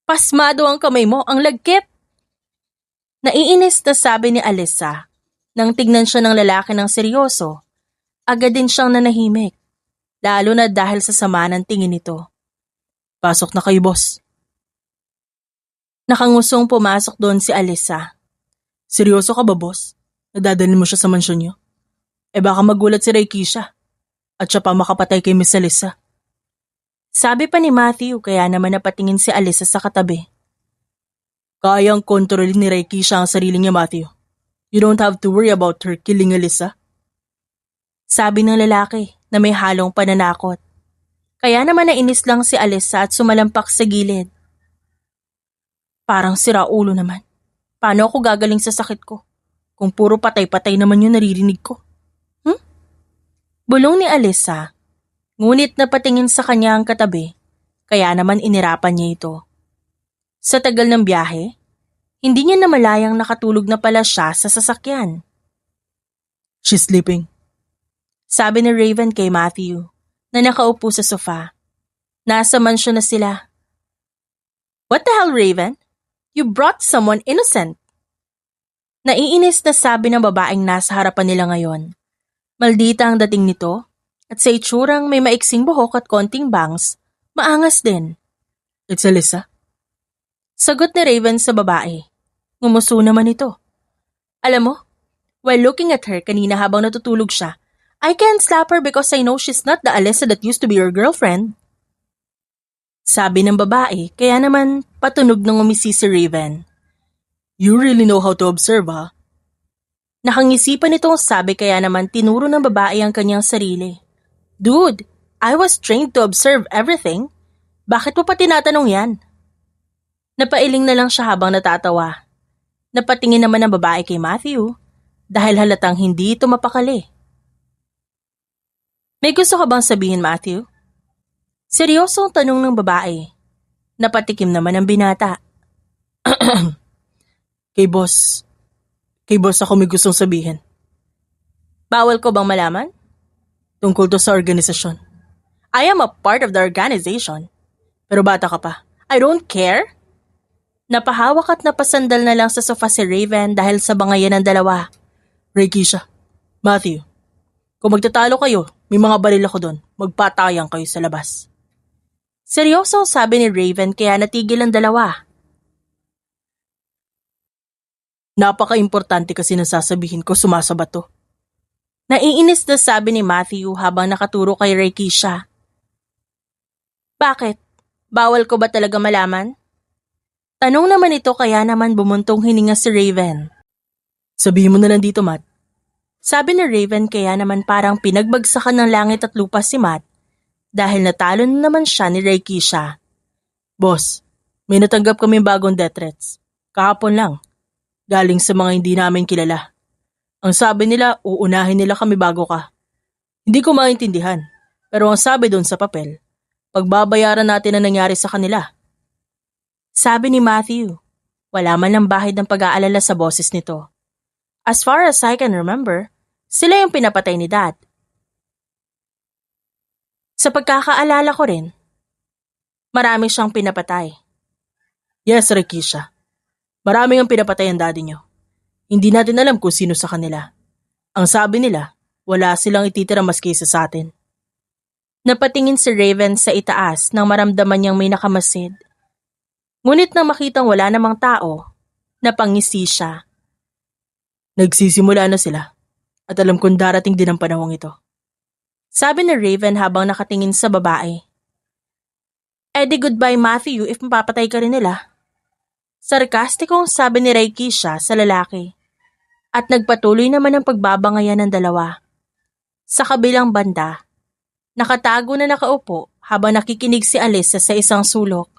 Pasmado ang kamay mo, ang lagkit! Naiinis na sabi ni Alyssa. Nang tignan siya ng lalaki ng seryoso, agad din siyang nanahimik. Lalo na dahil sa sama ng tingin nito. Pasok na kayo, boss. Nakangusong pumasok doon si Alyssa. Seryoso ka ba, boss? Nadadalhin mo siya sa mansyon niyo? Baka magulat si Raikisha. At siya pa makapatay kay Miss Alyssa. Sabi pa ni Matthew kaya naman napatingin si Alyssa sa katabi. Kayang kontrolin ni Raikisha ang sarili niya, Matthew. You don't have to worry about her killing Alyssa. Sabi ng lalaki na may halong pananakot. Kaya naman nainis lang si Alyssa at sumalampak sa gilid. Parang sira ulo naman. Paano ako gagaling sa sakit ko? Kung puro patay-patay naman yung naririnig ko. Bulong ni Alyssa. Ngunit napatingin sa kanya ang katabi. Kaya naman inirapan niya ito. Sa tagal ng biyahe, hindi niya namalayang nakatulog na pala siya sa sasakyan. She's sleeping. Sabi ni Raven kay Matthew na nakaupo sa sofa. Nasa mansyon na sila. What the hell, Raven? You brought someone innocent. Naiinis na sabi ng babaeng nasa harapan nila ngayon. Maldita ang dating nito at sa itsurang may maiksing buhok at konting bangs, maangas din. It's Alyssa. Sagot ni Raven sa babae. Ngumuso naman ito. Alam mo, while looking at her kanina habang natutulog siya, I can't slap her because I know she's not the Alyssa that used to be your girlfriend. Sabi ng babae, kaya naman patunog ng umisi si Raven. You really know how to observe, ha? Nakangisipan itong sabi kaya naman tinuro ng babae ang kanyang sarili. Dude, I was trained to observe everything. Bakit mo pa tinatanong yan? Napailing na lang siya habang natatawa. Napatingin naman ang babae kay Matthew dahil halatang hindi ito mapakali. May gusto ka bang sabihin, Matthew? Seryosong tanong ng babae. Napatikim naman ang binata. Kay boss ako may gustong sabihin. Bawal ko bang malaman? Tungkol to sa organisasyon. I am a part of the organization. Pero bata ka pa. I don't care. Napahawak at napasandal na lang sa sofa si Raven dahil sa bangayan ng dalawa. Keisha, Matthew, kung magtatalo kayo, may mga baril ako doon. Magpatayang kayo sa labas. Seryoso sabi ni Raven kaya natigil ang dalawa. Napaka-importante kasi nasasabihin ko, sumasabat to. Naiinis na sabi ni Matthew habang nakaturo kay Keisha. Bakit? Bawal ko ba talaga malaman? Tanong naman ito kaya naman bumuntong hininga si Raven. Sabihin mo na lang dito, Matt. Sabi ni Raven kaya naman parang pinagbagsakan ng langit at lupa si Matt dahil natalo na naman siya ni Keisha. Boss, may natanggap kami bagong death threats. Kahapon lang. Galing sa mga hindi namin kilala. Ang sabi nila, uunahin nila kami bago ka. Hindi ko maintindihan, pero ang sabi doon sa papel, pagbabayaran natin ang nangyari sa kanila. Sabi ni Matthew, wala man lang bahid ng pag-aalala sa boses nito. As far as I can remember, sila yung pinapatay ni Dad. Sa pagkakaalala ko rin, marami siyang pinapatay. Yes, Keisha. Maraming ang pinapatay ang daddy niyo. Hindi natin alam kung sino sa kanila. Ang sabi nila, wala silang ititira mas kaysa sa atin. Napatingin si Raven sa itaas nang maramdaman niyang may nakamasid. Ngunit nang makitang wala namang tao, napangisi siya. Nagsisimula na sila at alam kong darating din ang panahong ito. Sabi ni Raven habang nakatingin sa babae. Di goodbye Matthew if mapapatay ka rin nila. Sarkastikong sabi ni Keisha sa lalaki. At nagpatuloy naman ang pagbabangayan ng dalawa. Sa kabilang banda, nakatago na nakaupo habang nakikinig si Alyssa sa isang sulok.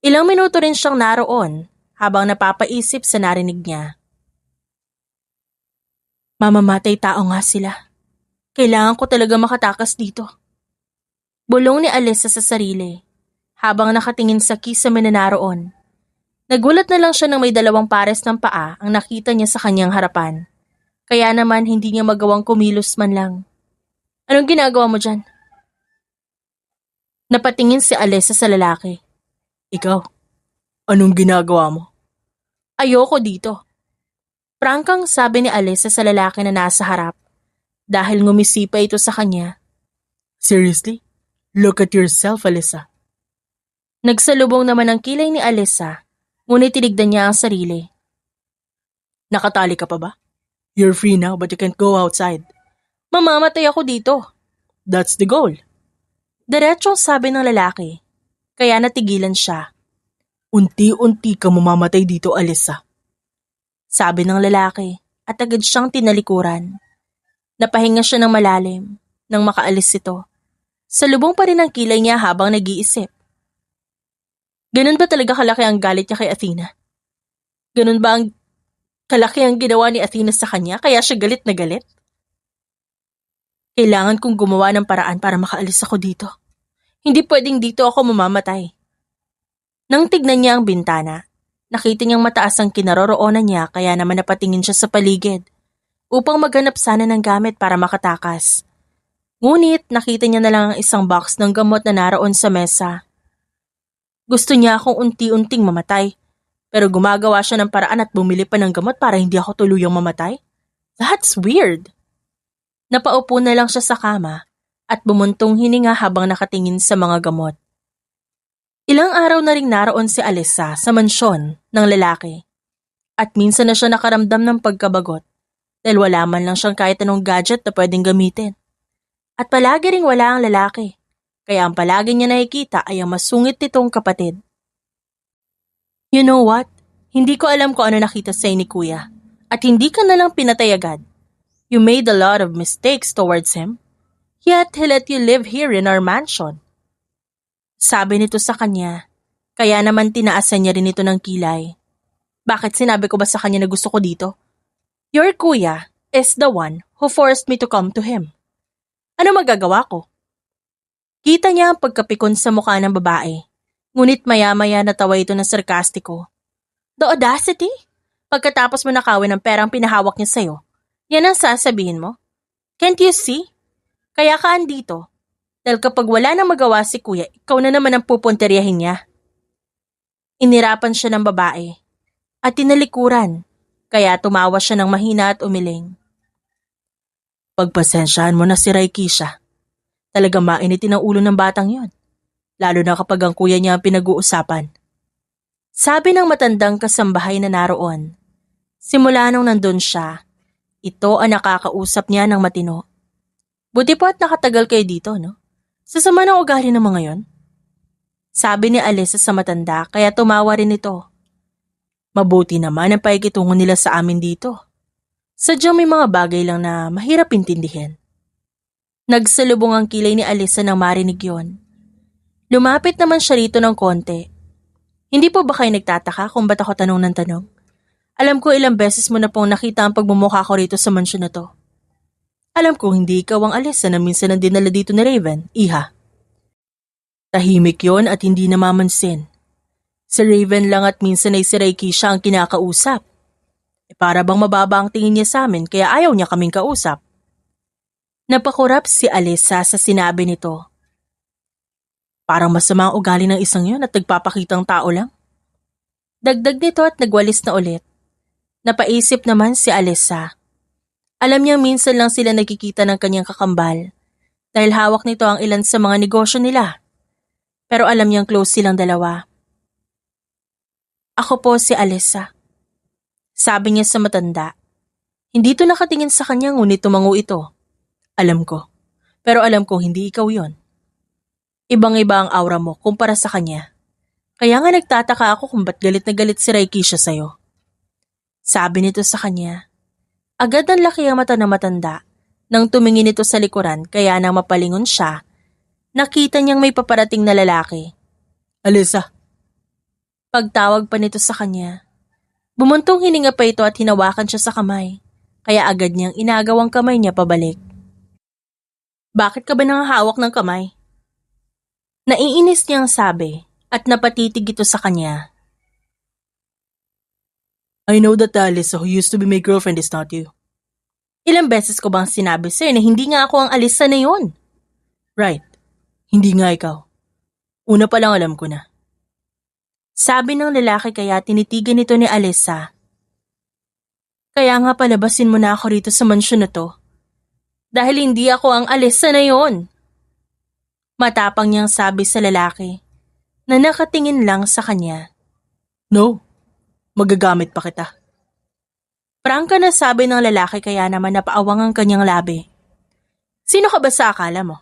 Ilang minuto rin siyang naroon habang napapaisip sa narinig niya. Mamamatay tao nga sila. Kailangan ko talaga makatakas dito. Bulong ni Alyssa sa sarili habang nakatingin sa kisame na naroon. Nagulat na lang siya nang may dalawang pares ng paa ang nakita niya sa kanyang harapan. Kaya naman hindi niya magawang kumilos man lang. Anong ginagawa mo dyan? Napatingin si Alyssa sa lalaki. Ikaw, anong ginagawa mo? Ayoko dito. Prangkang sabi ni Alyssa sa lalaki na nasa harap. Dahil ngumisi pa ito sa kanya. Seriously? Look at yourself, Alyssa. Nagsalubong naman ang kilay ni Alyssa. Ngunit tinignan niya ang sarili. Nakatali ka pa ba? You're free now but you can't go outside. Mamamatay ako dito. That's the goal. Diretsong sabi ng lalaki. Kaya natigilan siya. Unti-unti ka mamamatay dito, Alyssa. Sabi ng lalaki at agad siyang tinalikuran. Napahinga siya ng malalim nang makaalis ito. Salubong pa rin ang kilay niya habang nag-iisip. Ganun ba talaga kalaki ang galit niya kay Athena? Ganun ba ang kalaki ang ginawa ni Athena sa kanya kaya siya galit na galit? Kailangan kong gumawa ng paraan para makaalis ako dito. Hindi pwedeng dito ako mamamatay. Nang tignan niya ang bintana, nakita niyang mataas ang kinaroroonan niya kaya naman napatingin siya sa paligid upang maghanap sana ng gamit para makatakas. Ngunit nakita niya na lang ang isang box ng gamot na naroon sa mesa. Gusto niya akong unti-unting mamatay, Pero gumagawa siya ng paraan at bumili pa ng gamot para hindi ako tuluyang mamatay? That's weird. Napaupo na lang siya sa kama at bumuntong hininga habang nakatingin sa mga gamot. Ilang araw na ring naroon si Alyssa sa mansyon ng lalaki. At minsan na siya nakaramdam ng pagkabagot dahil wala man lang siyang kahit anong gadget na pwedeng gamitin. At palagi ring wala ang lalaki, kaya ang palagi niya nakikita ay ang masungit nitong kapatid. You know what? Hindi ko alam kung ano nakita sa'yo ni Kuya. At hindi ka na lang pinatay agad. You made a lot of mistakes towards him. Yet he let you live here in our mansion. Sabi nito sa kanya, kaya naman tinaasan niya rin ito ng kilay. Bakit sinabi ko ba sa kanya na gusto ko dito? Your kuya is the one who forced me to come to him. Ano magagawa ko? Kita niya ang pagkapikon sa mukha ng babae. Ngunit maya-maya natawa ito ng sarkastiko. The audacity? Pagkatapos mo nakawin ng perang pinahawak niya sa'yo, yan ang sasabihin mo? Can't you see? Kaya ka andito. Dahil kapag wala nang magawa si kuya, ikaw na naman ang pupunteriyahin niya. Inirapan siya ng babae at tinalikuran, kaya tumawa siya ng mahina at umiling. Pagpasensyahan mo na si Raikisha. Talagang mainitin ang ulo ng batang yon. Lalo na kapag ang kuya niya ang pinag-uusapan. Sabi ng matandang kasambahay na naroon. Simula nung nandun siya, ito ang nakakausap niya ng matino. Buti po at nakatagal kayo dito, no? Sasama ng ugali ng mga yon. Sabi ni Alyssa sa matanda, kaya tumawa rin ito. Mabuti naman ang paikitungo nila sa amin dito. Sadyang may mga bagay lang na mahirap intindihin. Nagsalubong ang kilay ni Alyssa nang marinig yon. Lumapit naman siya rito ng konti. Hindi po ba kayo nagtataka kung ba't ako tanong ng tanong? Alam ko ilang beses mo na pong nakita ang pagmumukha ko rito sa mansyon na to. Alam ko hindi ikaw ang Alyssa na minsan ang dinala dito ni Raven, iha. Tahimik yon at hindi namamansin. Si Raven lang at minsan ay si Raikisha ang kinakausap. Para bang mababa ang tingin niya sa amin kaya ayaw niya kaming kausap. Napakurap si Alyssa sa sinabi nito. Parang masama ang ugali ng isang yon at nagpapakitang tao lang. Dagdag nito at nagwalis na ulit. Napaisip naman si Alyssa. Alam niyang minsan lang sila nagkikita ng kanyang kakambal dahil hawak nito ang ilan sa mga negosyo nila. Pero alam niyang close silang dalawa. Ako po si Alyssa. Sabi niya sa matanda. Hindi ito nakatingin sa kanya ngunit tumango ito. Alam ko. Pero alam kong hindi ikaw yon. Ibang-iba ang aura mo kumpara sa kanya. Kaya nga nagtataka ako kung ba't galit na galit si Raikisha sa'yo. Sabi nito sa kanya. Agad ang laki ang mata ng matanda. Nang tumingin ito sa likuran kaya nang mapalingon siya, nakita niyang may paparating na lalaki. Alyssa. Pagtawag pa nito sa kanya. Bumuntong hininga pa ito at hinawakan siya sa kamay. Kaya agad niyang inagaw ang kamay niya pabalik. Bakit ka ba nangahawak ng kamay? Naiinis niyang sabi at napatitig ito sa kanya. I know that Alyssa who used to be my girlfriend is not you. Ilang beses ko bang sinabi sa'yo na hindi nga ako ang Alyssa na yun? Right. Hindi nga ikaw. Una pa lang alam ko na. Sabi ng lalaki kaya tinitigan nito ni Alyssa. Kaya nga palabasin mo na ako rito sa mansyon na to. Dahil hindi ako ang Alyssa na yun. Matapang niyang sabi sa lalaki na nakatingin lang sa kanya. No, magagamit pa kita. Prangka na sabi ng lalaki kaya naman napaawang ang kanyang labi. Sino ka ba sa akala mo?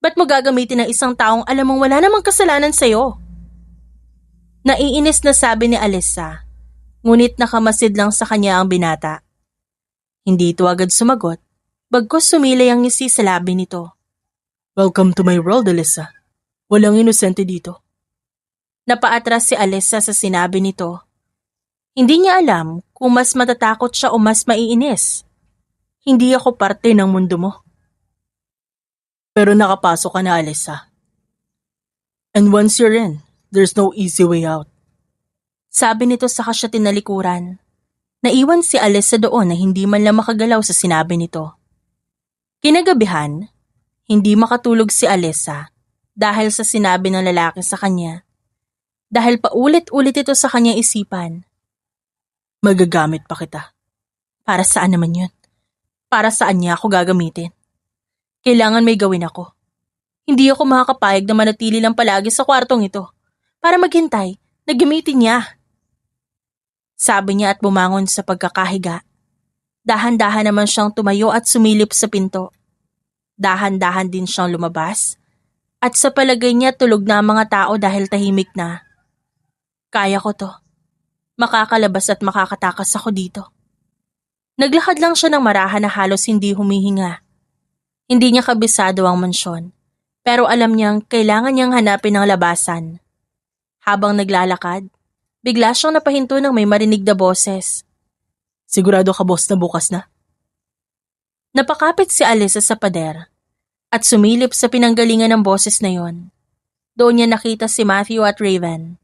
Ba't mo gagamitin ng isang taong alam mong wala namang kasalanan sa'yo? Naiinis na sabi ni Alyssa, ngunit nakamasid lang sa kanya ang binata. Hindi ito agad sumagot, bagkus sumilay ang ngisi sa labi nito. Welcome to my world, Alyssa. Walang inosente dito. Napaatras si Alyssa sa sinabi nito. Hindi niya alam kung mas matatakot siya o mas maiinis. Hindi ako parte ng mundo mo. Pero nakapasok ka na, Alyssa. And once you're in, there's no easy way out. Sabi nito saka siya tinalikuran. Naiwan si Alyssa doon na hindi man lang makagalaw sa sinabi nito. Kinagabihan, hindi makatulog si Alyssa dahil sa sinabi ng lalaki sa kanya. dahil paulit-ulit ito sa kanyang isipan. Magagamit pa kita. Para saan naman yun? Para saan niya ako gagamitin? Kailangan may gawin ako. Hindi ako makakapayag na manatili lang palagi sa kwartong ito para maghintay na gamitin niya. Sabi niya at bumangon sa pagkakahiga. Dahan-dahan naman siyang tumayo at sumilip sa pinto. Dahan-dahan din siyang lumabas at sa palagay niya tulog na ang mga tao dahil tahimik na. Kaya ko to. Makakalabas at makakatakas ako dito. Naglakad lang siya ng marahan na halos hindi humihinga. Hindi niya kabisado ang mansyon, pero alam niyang kailangan niyang hanapin ang labasan. Habang naglalakad, bigla siyang napahinto ng may marinig na boses. Sigurado ka boss na bukas na? Napakapit si Alyssa sa pader at sumilip sa pinanggalingan ng boses na yon. Doon niya nakita si Matthew at Raven.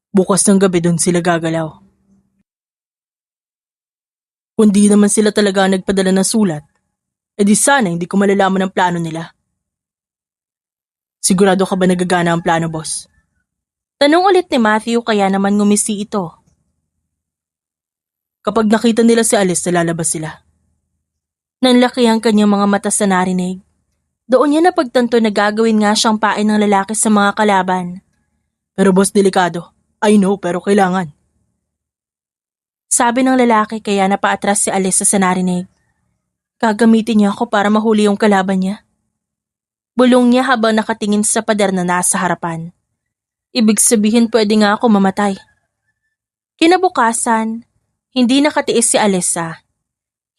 Bukas ng gabi doon sila gagalaw. Kung di naman sila talaga nagpadala ng sulat, edi sana hindi ko malalaman ang plano nila. Sigurado ka ba nagagana ang plano, boss? Tanong ulit ni Matthew kaya naman ngumisi ito. Kapag nakita nila si Alice, lalabas sila. Nanlaki ang kanyang mga mata sa narinig. Doon niya napagtanto na gagawin nga siyang pain ng lalaki sa mga kalaban. Pero boss, delikado. I know, pero kailangan. Sabi ng lalaki kaya napaatras si Alyssa sa narinig. Gagamitin niya ako para mahuli yung kalaban niya. Bulong niya habang nakatingin sa pader na nasa harapan. Ibig sabihin pwede nga ako mamatay. Kinabukasan, hindi nakatiis si Alyssa.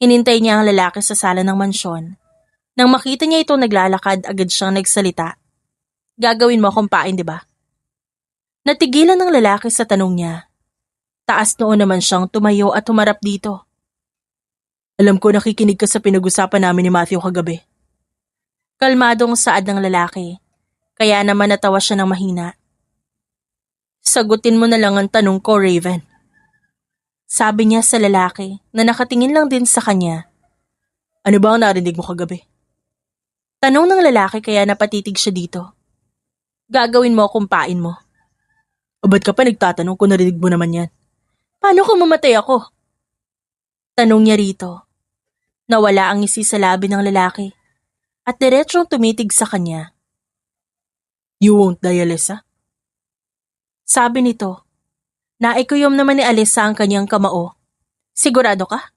Hinintay niya ang lalaki sa sala ng mansyon. Nang makita niya itong naglalakad, agad siyang nagsalita. Gagawin mo akong pain, di ba? Natigilan ng lalaki sa tanong niya. Taas noon naman siyang tumayo at humarap dito. Alam ko nakikinig ka sa pinag-usapan namin ni Matthew kagabi. Kalmadong saad ng lalaki, kaya naman natawa siya ng mahina. Sagutin mo na lang ang tanong ko, Raven. Sabi niya sa lalaki na nakatingin lang din sa kanya. Ano ba ang narinig mo kagabi? Tanong ng lalaki kaya napatitig siya dito. Gagawin mo akong pain mo. O ba't ka pa nagtatanong kung narinig mo naman yan? Paano kung mamatay ako? Tanong niya rito. Nawala ang ngisi sa labi ng lalaki at diretsong tumitig sa kanya. You won't die, Alyssa? Sabi nito, naikuyom naman ni Alyssa ang kanyang kamao. Sigurado ka?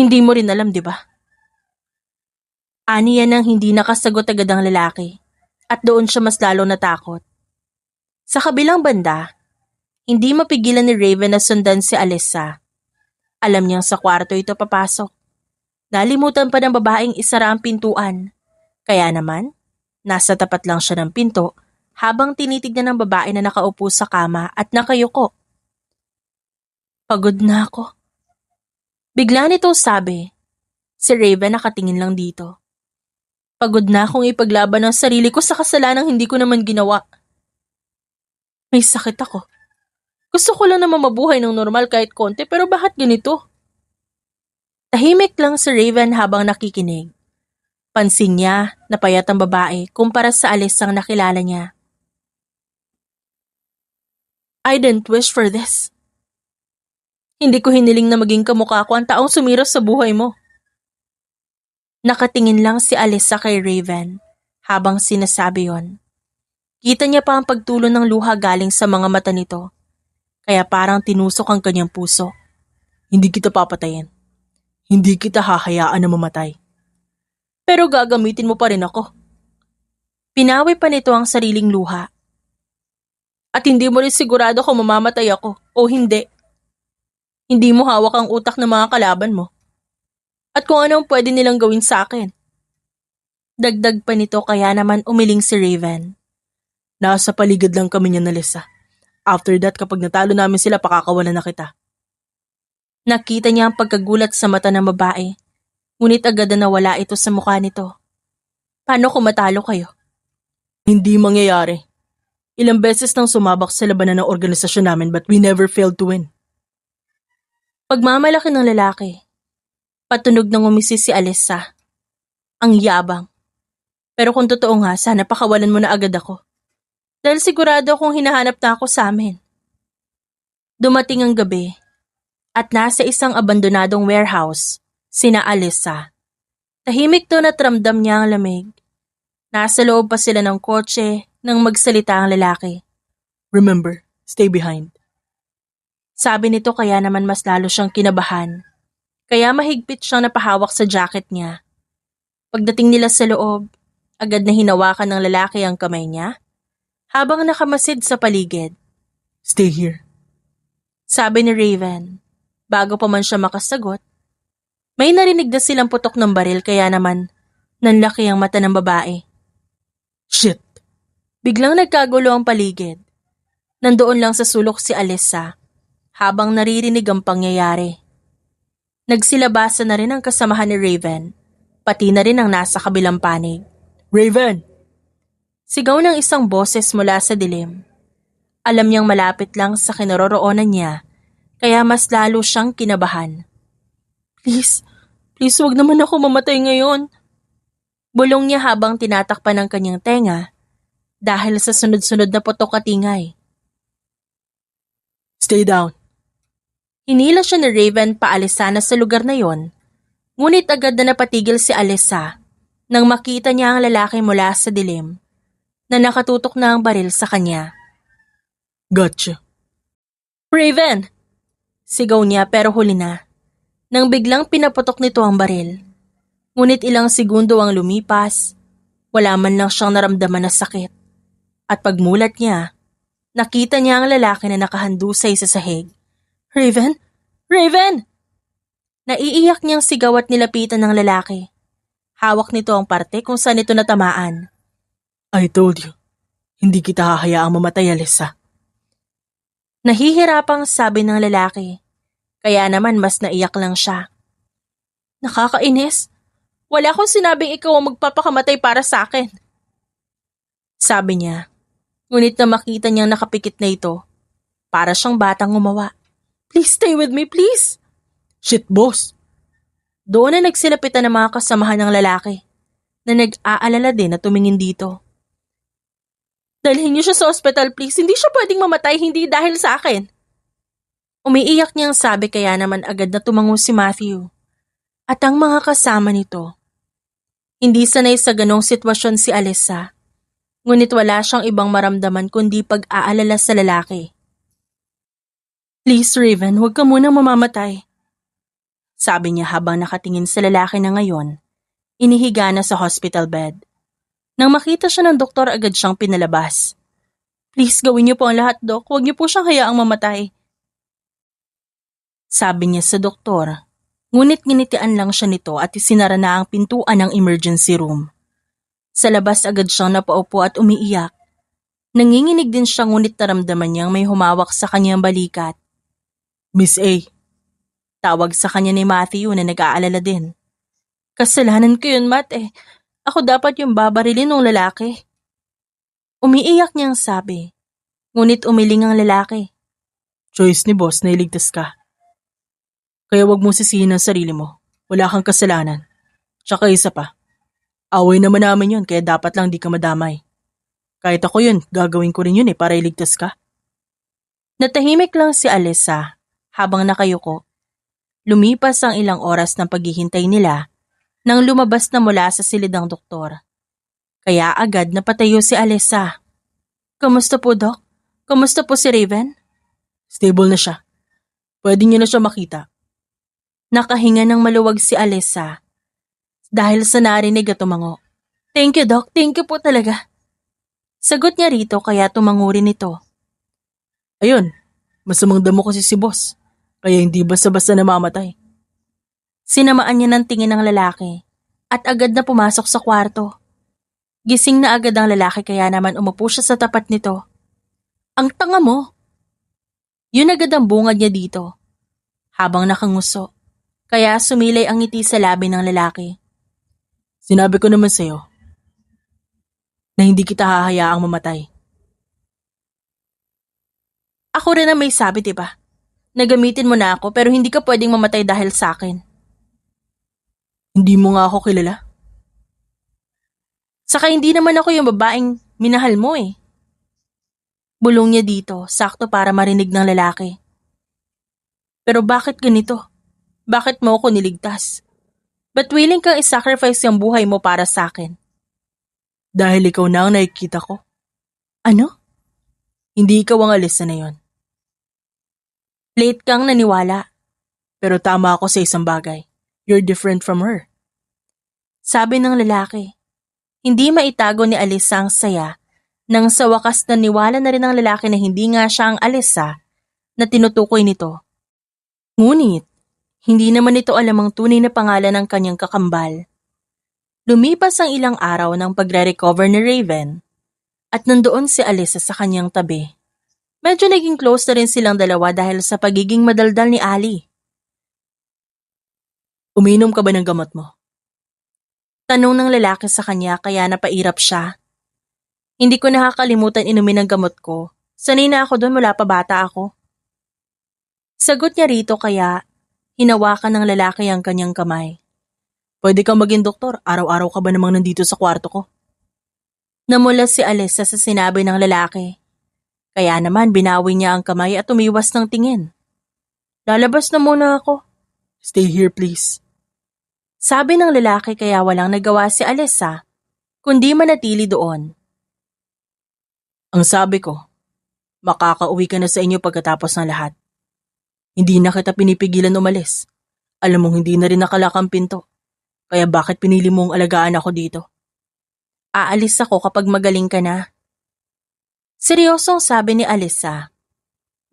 Hindi mo rin alam, di ba? Aniya nang hindi nakasagot agad ang lalaki at doon siya mas lalo natakot. Sa kabilang banda, hindi mapigilan ni Raven na sundan si Alyssa. Alam niyang sa kwarto ito papasok. Nalimutan pa ng babaeng isara ang pintuan. Kaya naman, nasa tapat lang siya ng pinto habang tinitignan ng babae na nakaupo sa kama at nakayuko. Pagod na ako. Bigla nito sabi. Si Raven nakatingin lang dito. Pagod na akong ipaglaban ang sarili ko sa kasalanang hindi ko naman ginawa. May sakit ako. Gusto ko lang naman mabuhay ng normal kahit konti pero bakit ganito? Tahimik lang si Raven habang nakikinig. Pansin niya na payat ang babae kumpara sa Alyssa ang nakilala niya. I didn't wish for this. Hindi ko hiniling na maging kamukha ko ang taong sumiros sa buhay mo. Nakatingin lang si Alyssa kay Raven habang sinasabi yon. Kita niya pa ang pagtulo ng luha galing sa mga mata nito. Kaya parang tinusok ang kanyang puso. Hindi kita papatayin. Hindi kita hahayaan na mamatay. Pero gagamitin mo pa rin ako. Pinawi pa nito ang sariling luha. At hindi mo rin sigurado kung mamamatay ako o hindi. Hindi mo hawak ang utak ng mga kalaban mo. At kung ano ang pwede nilang gawin sa akin. Dagdag pa nito kaya naman umiling si Raven. Nasa paligid lang kami niyan, Alyssa. After that, kapag natalo namin sila, pakakawalan na kita. Nakita niya ang pagkagulat sa mata ng babae. Ngunit agad na nawala ito sa mukha nito. Paano kung matalo kayo? Hindi mangyayari. Ilang beses nang sumabak sa labanan ng organisasyon namin but we never failed to win. Pagmamalaki ng lalaki. Patunog ng umisi si Alyssa. Ang yabang. Pero kung totoo nga, sana pakawalan mo na agad ako. Dahil sigurado akong hinahanap na ako sa amin. Dumating ang gabi at nasa isang abandonadong warehouse, sina Alyssa. Tahimik doon at ramdam niya ang lamig. Nasa loob pa sila ng kotse nang magsalita ang lalaki. Remember, stay behind. Sabi nito kaya naman mas lalo siyang kinabahan. Kaya mahigpit siyang napahawak sa jacket niya. Pagdating nila sa loob, agad na hinawakan ng lalaki ang kamay niya habang nakamasid sa paligid. Stay here. Sabi ni Raven. Bago pa man siya makasagot, may narinig na silang putok ng baril kaya naman nanlaki ang mata ng babae. Shit! Biglang nagkagulo ang paligid. Nandoon lang sa sulok si Alyssa habang naririnig ang pangyayari. Nagsilabasan na rin ang kasamahan ni Raven, pati na rin ang nasa kabilang panig. Raven! Sigaw ng isang boses mula sa dilim. Alam niyang malapit lang sa kinaroroonan niya, kaya mas lalo siyang kinabahan. Please wag naman ako mamatay ngayon. Bulong niya habang tinatakpan ng kanyang tenga dahil sa sunod-sunod na putok at ingay. Stay down. Hinila siya ni Raven paalisa na sa lugar na yon, ngunit agad na napatigil si Alyssa nang makita niya ang lalaki mula sa dilim na nakatutok na ang baril sa kanya. Gotcha. Raven! Sigaw niya pero huli na, nang biglang pinaputok nito ang baril. Ngunit ilang segundo ang lumipas, wala man lang siyang naramdaman na sakit. At pagmulat niya, nakita niya ang lalaki na nakahandusay sa sahig. Raven? Raven! Naiiyak niyang sigaw at nilapitan ng lalaki. Hawak nito ang parte kung saan ito natamaan. I told you, hindi kita hahayaang mamatay, Alyssa. Nahihirapang sabi ng lalaki, kaya naman mas naiyak lang siya. Nakakainis. Wala akong sinabing ikaw ang magpapakamatay para sa akin. Sabi niya, ngunit na makita niyang nakapikit na ito, para siyang batang umawa. Please stay with me, please. Shit, boss. Doon na nagsilapitan ng mga kasamahan ng lalaki na nag-aalala din na tumingin dito. Dalhin niyo siya sa ospital, please. Hindi siya pwedeng mamatay, hindi dahil sa akin. Umiiyak niyang sabi kaya naman agad na tumango si Matthew. At ang mga kasama nito. Hindi sanay sa ganong sitwasyon si Alyssa. Ngunit wala siyang ibang maramdaman kundi pag-aalala sa lalaki. Please, Raven, huwag ka munang mamamatay. Sabi niya habang nakatingin sa lalaki na ngayon, inihiga na sa hospital bed. Nang makita siya ng doktor, agad siyang pinalabas. Please, gawin niyo po ang lahat, Dok. Huwag niyo po siyang hayaang mamatay. Sabi niya sa doktor, ngunit ginitian lang siya nito at isinara na ang pintuan ng emergency room. Sa labas agad siyang napaupo at umiiyak. Nanginginig din siya ngunit naramdaman niyang may humawak sa kanyang balikat. Miss A. Tawag sa kanya ni Matthew na nag-aalala din. Kasalanan ko yun, Matt eh. Ako dapat yung babarilin ng lalaki. Umiiyak niyang sabi, ngunit umiling ang lalaki. Choice ni boss na iligtas ka. Kaya wag mong sisihin ang sarili mo. Wala kang kasalanan. Tsaka isa pa. Away naman namin yun kaya dapat lang di ka madamay. Kahit ako yun, gagawin ko rin yun para iligtas ka. Natahimik lang si Alyssa habang nakayuko. Lumipas ang ilang oras ng paghihintay nila nang lumabas na mula sa silid ng doktor. Kaya agad napatayo si Alyssa. Kamusta po, Doc? Kamusta po si Raven? Stable na siya. Pwede niyo na siya makita. Nakahinga ng maluwag si Alyssa dahil sa narinig at tumango. Thank you, Doc. Thank you po talaga. Sagot niya rito kaya tumango rin ito. Ayun, masamang damo kasi si boss. Kaya hindi basta-basta namamatay. Sinamaan niya ng tingin ng lalaki at agad na pumasok sa kwarto. Gising na agad ang lalaki kaya naman umupo siya sa tapat nito. Ang tanga mo! Yun agad ang bungad niya dito. Habang nakanguso, kaya sumilay ang ngiti sa labi ng lalaki. Sinabi ko naman sa'yo na hindi kita hahayaang mamatay. Ako rin ang may sabi, diba? Nagamitin mo na ako pero hindi ka pwedeng mamatay dahil sa akin. Hindi mo nga ako kilala? Saka hindi naman ako yung babaeng minahal mo eh. Bulong niya dito, sakto para marinig ng lalaki. Pero bakit ganito? Bakit mo ako niligtas? Ba't willing kang isacrifice yung buhay mo para sa akin? Dahil ikaw na ang nakikita ko. Ano? Hindi ikaw ang Alyssa na yon. Late kang naniwala. Pero tama ako sa isang bagay. You're different from her. Sabi ng lalaki. Hindi maitago ni Alyssa ang saya nang sa wakas naniwala na rin ang lalaki na hindi nga siya ang Alyssa na tinutukoy nito. Ngunit, hindi naman ito alam ang tunay na pangalan ng kanyang kakambal. Lumipas ang ilang araw ng pagre-recover ni Raven at nandoon si Alyssa sa kanyang tabi. Medyo naging close na rin silang dalawa dahil sa pagiging madaldal ni Ali. Uminom ka ba ng gamot mo? Tanong ng lalaki sa kanya kaya napairap siya. Hindi ko nakakalimutan inumin ang gamot ko. Sanay na ako doon mula pa bata ako. Sagot niya rito kaya hinawakan ng lalaki ang kanyang kamay. Pwede kang maging doktor, araw-araw ka ba namang nandito sa kwarto ko? Namula si Alyssa sa sinabi ng lalaki. Kaya naman binawi niya ang kamay at umiwas ng tingin. Lalabas na muna ako. Stay here please. Sabi ng lalaki kaya walang nagawa si Alyssa, kundi manatili doon. Ang sabi ko, makakauwi ka na sa inyo pagkatapos ng lahat. Hindi na kita pinipigilan umalis. Alam mong hindi na rin nakalak ang pinto. Kaya bakit pinili mong alagaan ako dito? Aalis ako kapag magaling ka na. Seryosong sabi ni Alyssa.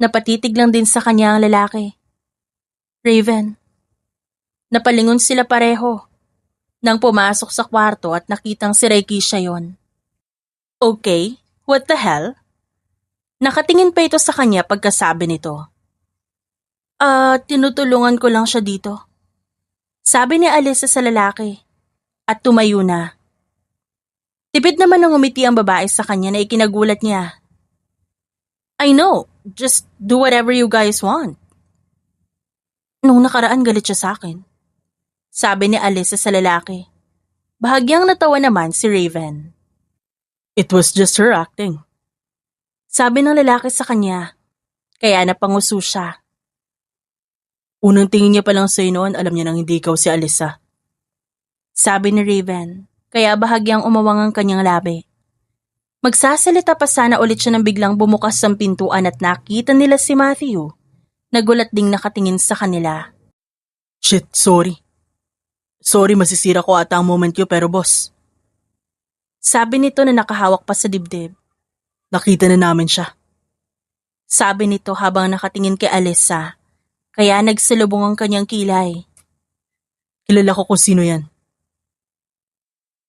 Napatitig lang din sa kanya ang lalaki. Raven. Napalingon sila pareho nang pumasok sa kwarto at nakitang si Rakeisha yon. Okay, what the hell? Nakatingin pa ito sa kanya pagkasabi nito. Tinutulungan ko lang siya dito. Sabi ni Alyssa sa lalaki at tumayo na. Tipid naman ng umiti ang babae sa kanya na ikinagulat niya. I know, just do whatever you guys want. Nung nakaraan galit siya sa akin. Sabi ni Alyssa sa lalaki. Bahagyang natawa naman si Raven. It was just her acting. Sabi ng lalaki sa kanya. Kaya napanguso siya. Unang tingin niya pa lang sa'yo noon, alam niya nang hindi ikaw si Alyssa. Sabi ni Raven. Kaya bahagyang umawang ang kanyang labi. Magsasalita pa sana ulit siya nang biglang bumukas ang pintuan at nakita nila si Matthew. Nagulat ding nakatingin sa kanila. Shit, sorry. Sorry, masisira ko ata ang moment ko pero boss. Sabi nito na nakahawak pa sa dibdib. Nakita na namin siya. Sabi nito habang nakatingin kay Alyssa. Kaya nagsalubong ang kanyang kilay. Kilala ko kung sino yan.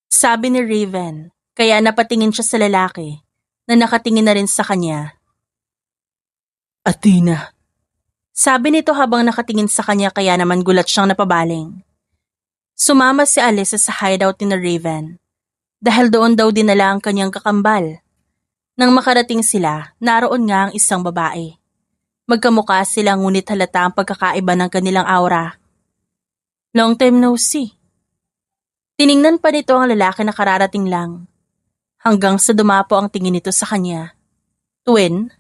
Sabi ni Raven. Kaya napatingin siya sa lalaki na nakatingin na rin sa kanya. Athena. Sabi nito habang nakatingin sa kanya kaya naman gulat siyang napabaling. Sumama si Alyssa sa hideout ni Raven dahil doon daw dinala ang kanyang kakambal. Nang makarating sila, naroon nga ang isang babae. Magkamukha sila ngunit halata ang pagkakaiba ng kanilang aura. Long time no see. Tiningnan pa nito ang lalaki na kararating lang. Hanggang sa dumapo ang tingin nito sa kanya. Twin?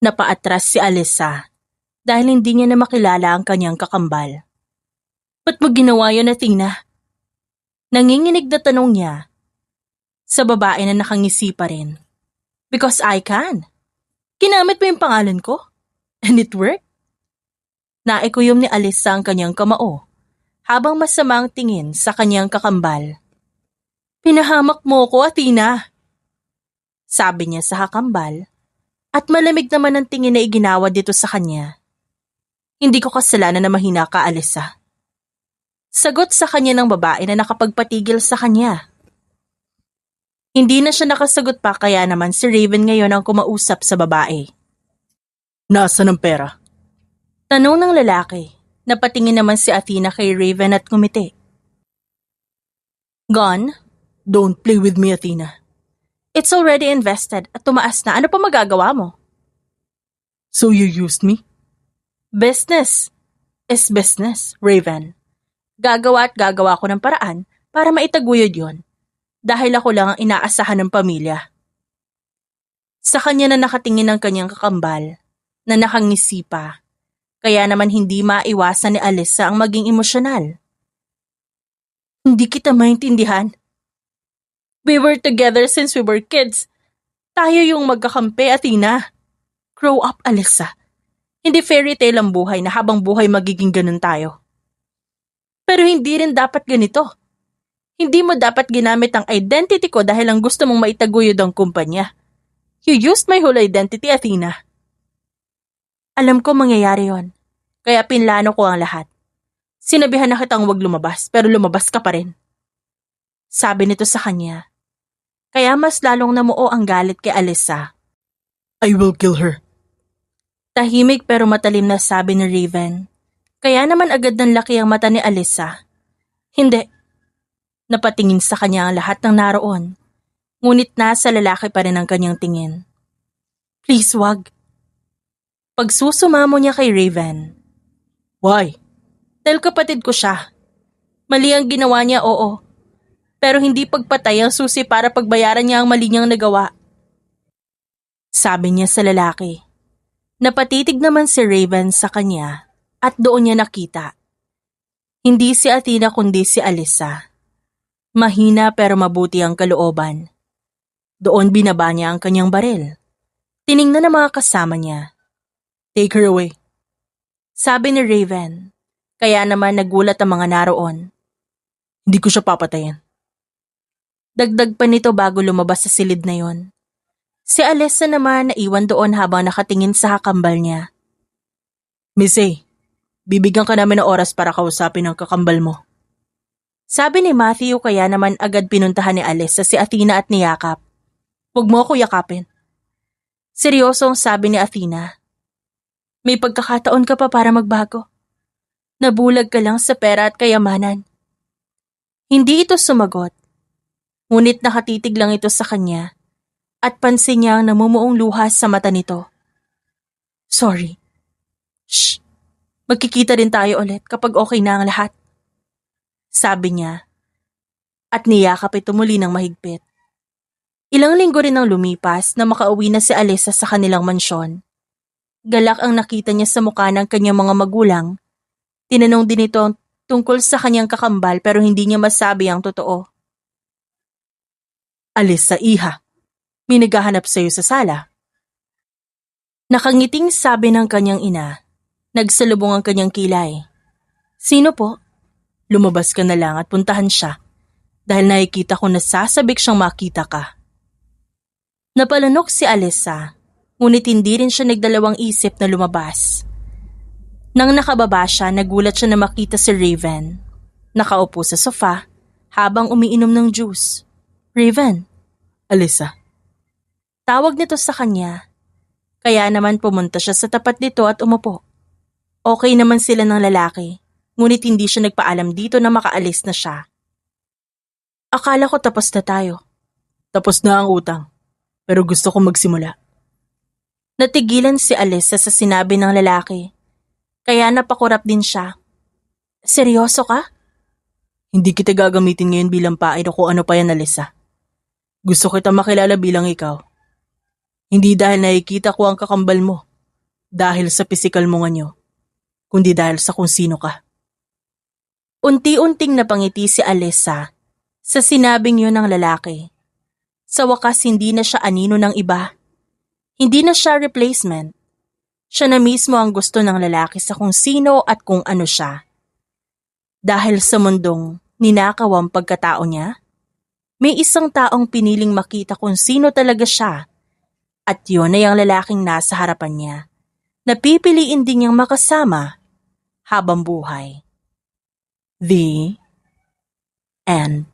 Napaatras si Alyssa dahil hindi niya na makilala ang kanyang kakambal. Ba't mo ginawa yun, Athena? Nanginginig na tanong niya sa babae na nakangisi pa rin. Because I can. Kinamit mo yung pangalan ko? And it worked? Naikuyom ni Alyssa ang kanyang kamao habang masamang tingin sa kanyang kakambal. Pinahamak mo ko, Athena. Sabi niya sa kakambal at malamig naman ang tingin na iginawa dito sa kanya. Hindi ko kasalanan na mahina ka, Alyssa. Sagot sa kanya ng babae na nakapagpatigil sa kanya. Hindi na siya nakasagot pa kaya naman si Raven ngayon ang kumausap sa babae. Nasaan ang pera? Tanong ng lalaki. Napatingin naman si Athena kay Raven at ngumiti. Gone? Don't play with me, Athena. It's already invested at tumaas na. Ano pa magagawa mo? So you used me? Business is business, Raven. Gagawa at gagawa ko ng paraan para maitaguyod yon. Dahil ako lang ang inaasahan ng pamilya. Sa kanya na nakatingin ang kanyang kakambal, na nakangisi pa, kaya naman hindi maiwasan ni Alyssa ang maging emosyonal. Hindi kita maintindihan. We were together since we were kids. Tayo yung magkakampi, Athena. Grow up, Alyssa. Hindi fairy tale ang buhay na habang buhay magiging ganun tayo. Pero hindi rin dapat ganito. Hindi mo dapat ginamit ang identity ko dahil lang gusto mong maitaguyod ang kumpanya. You used my whole identity, Athena. Alam ko mangyayari yon, kaya pinlano ko ang lahat. Sinabihan na kitang huwag lumabas, pero lumabas ka pa rin. Sabi nito sa kanya. Kaya mas lalong namuo ang galit kay Alyssa. I will kill her. Tahimik pero matalim na sabi ni Raven. Kaya naman agad ng laki ang mata ni Alyssa. Hindi. Napatingin sa kanya ang lahat ng naroon. Ngunit nasa lalaki pa rin ang kanyang tingin. Please, wag. Pagsusumamo niya kay Raven. Why? Dahil kapatid ko siya. Mali ang ginawa niya, oo. Pero hindi pagpatay ang susi para pagbayaran niya ang mali niyang nagawa. Sabi niya sa lalaki. Napatitig naman si Raven sa kanya at doon niya nakita. Hindi si Athena kundi si Alyssa. Mahina pero mabuti ang kalooban. Doon binaba niya ang kanyang baril. Tiningnan ng mga kasama niya. Take her away. Sabi ni Raven. Kaya naman nagulat ang mga naroon. Hindi ko siya papatayin. Dagdag pa nito bago lumabas sa silid na yon. Si Alyssa naman naiwan doon habang nakatingin sa kakambal niya. Miss A, bibigyan ka namin ng oras para kausapin ang kakambal mo. Sabi ni Matthew kaya naman agad pinuntahan ni Alyssa si Athena at niyakap. Huwag mo ako yakapin. Seryosong sabi ni Athena. May pagkakataon ka pa para magbago. Nabulag ka lang sa pera at kayamanan. Hindi ito sumagot. Ngunit nakatitig lang ito sa kanya at pansin niya ang namumuong luha sa mata nito. Sorry. Shh. Magkikita din tayo ulit kapag okay na ang lahat. Sabi niya. At niyakap ito muli ng mahigpit. Ilang linggo rin ang lumipas na makauwi na si Alyssa sa kanilang mansyon. Galak ang nakita niya sa mukha ng kanyang mga magulang. Tinanong din ito tungkol sa kanyang kakambal pero hindi niya masabi ang totoo. Alyssa, iha. May naghahanap sa'yo sa sala. Nakangiting sabi ng kanyang ina. Nagsalubong ang kanyang kilay. Sino po? Lumabas ka na lang at puntahan siya. Dahil nakikita ko na sasabik siyang makita ka. Napalanok si Alyssa. Ngunit hindi rin siya nagdalawang isip na lumabas. Nang nakababa siya, nagulat siya na makita si Raven. Nakaupo sa sofa habang umiinom ng juice. Raven. Alyssa. Tawag nito sa kanya. Kaya naman pumunta siya sa tapat nito at umupo. Okay naman sila ng lalaki, ngunit hindi siya nagpaalam dito na makaalis na siya. Akala ko tapos na tayo. Tapos na ang utang, pero gusto kong magsimula. Natigilan si Alyssa sa sinabi ng lalaki, kaya napakurap din siya. Seryoso ka? Hindi kita gagamitin ngayon bilang paid o kung ano pa yan, Alyssa. Gusto kita makilala bilang ikaw. Hindi dahil nakikita ko ang kakambal mo, dahil sa pisikal mong anyo, kundi dahil sa kung sino ka. Unti-unting napangiti si Alyssa sa sinabing yun ng lalaki. Sa wakas hindi na siya anino ng iba. Hindi na siya replacement. Siya na mismo ang gusto ng lalaki sa kung sino at kung ano siya. Dahil sa mundong ninakaw ang pagkatao niya, may isang taong piniling makita kung sino talaga siya. At yun ay ang lalaking nasa harapan niya. Napipiliin din niyang makasama habang buhay. The End.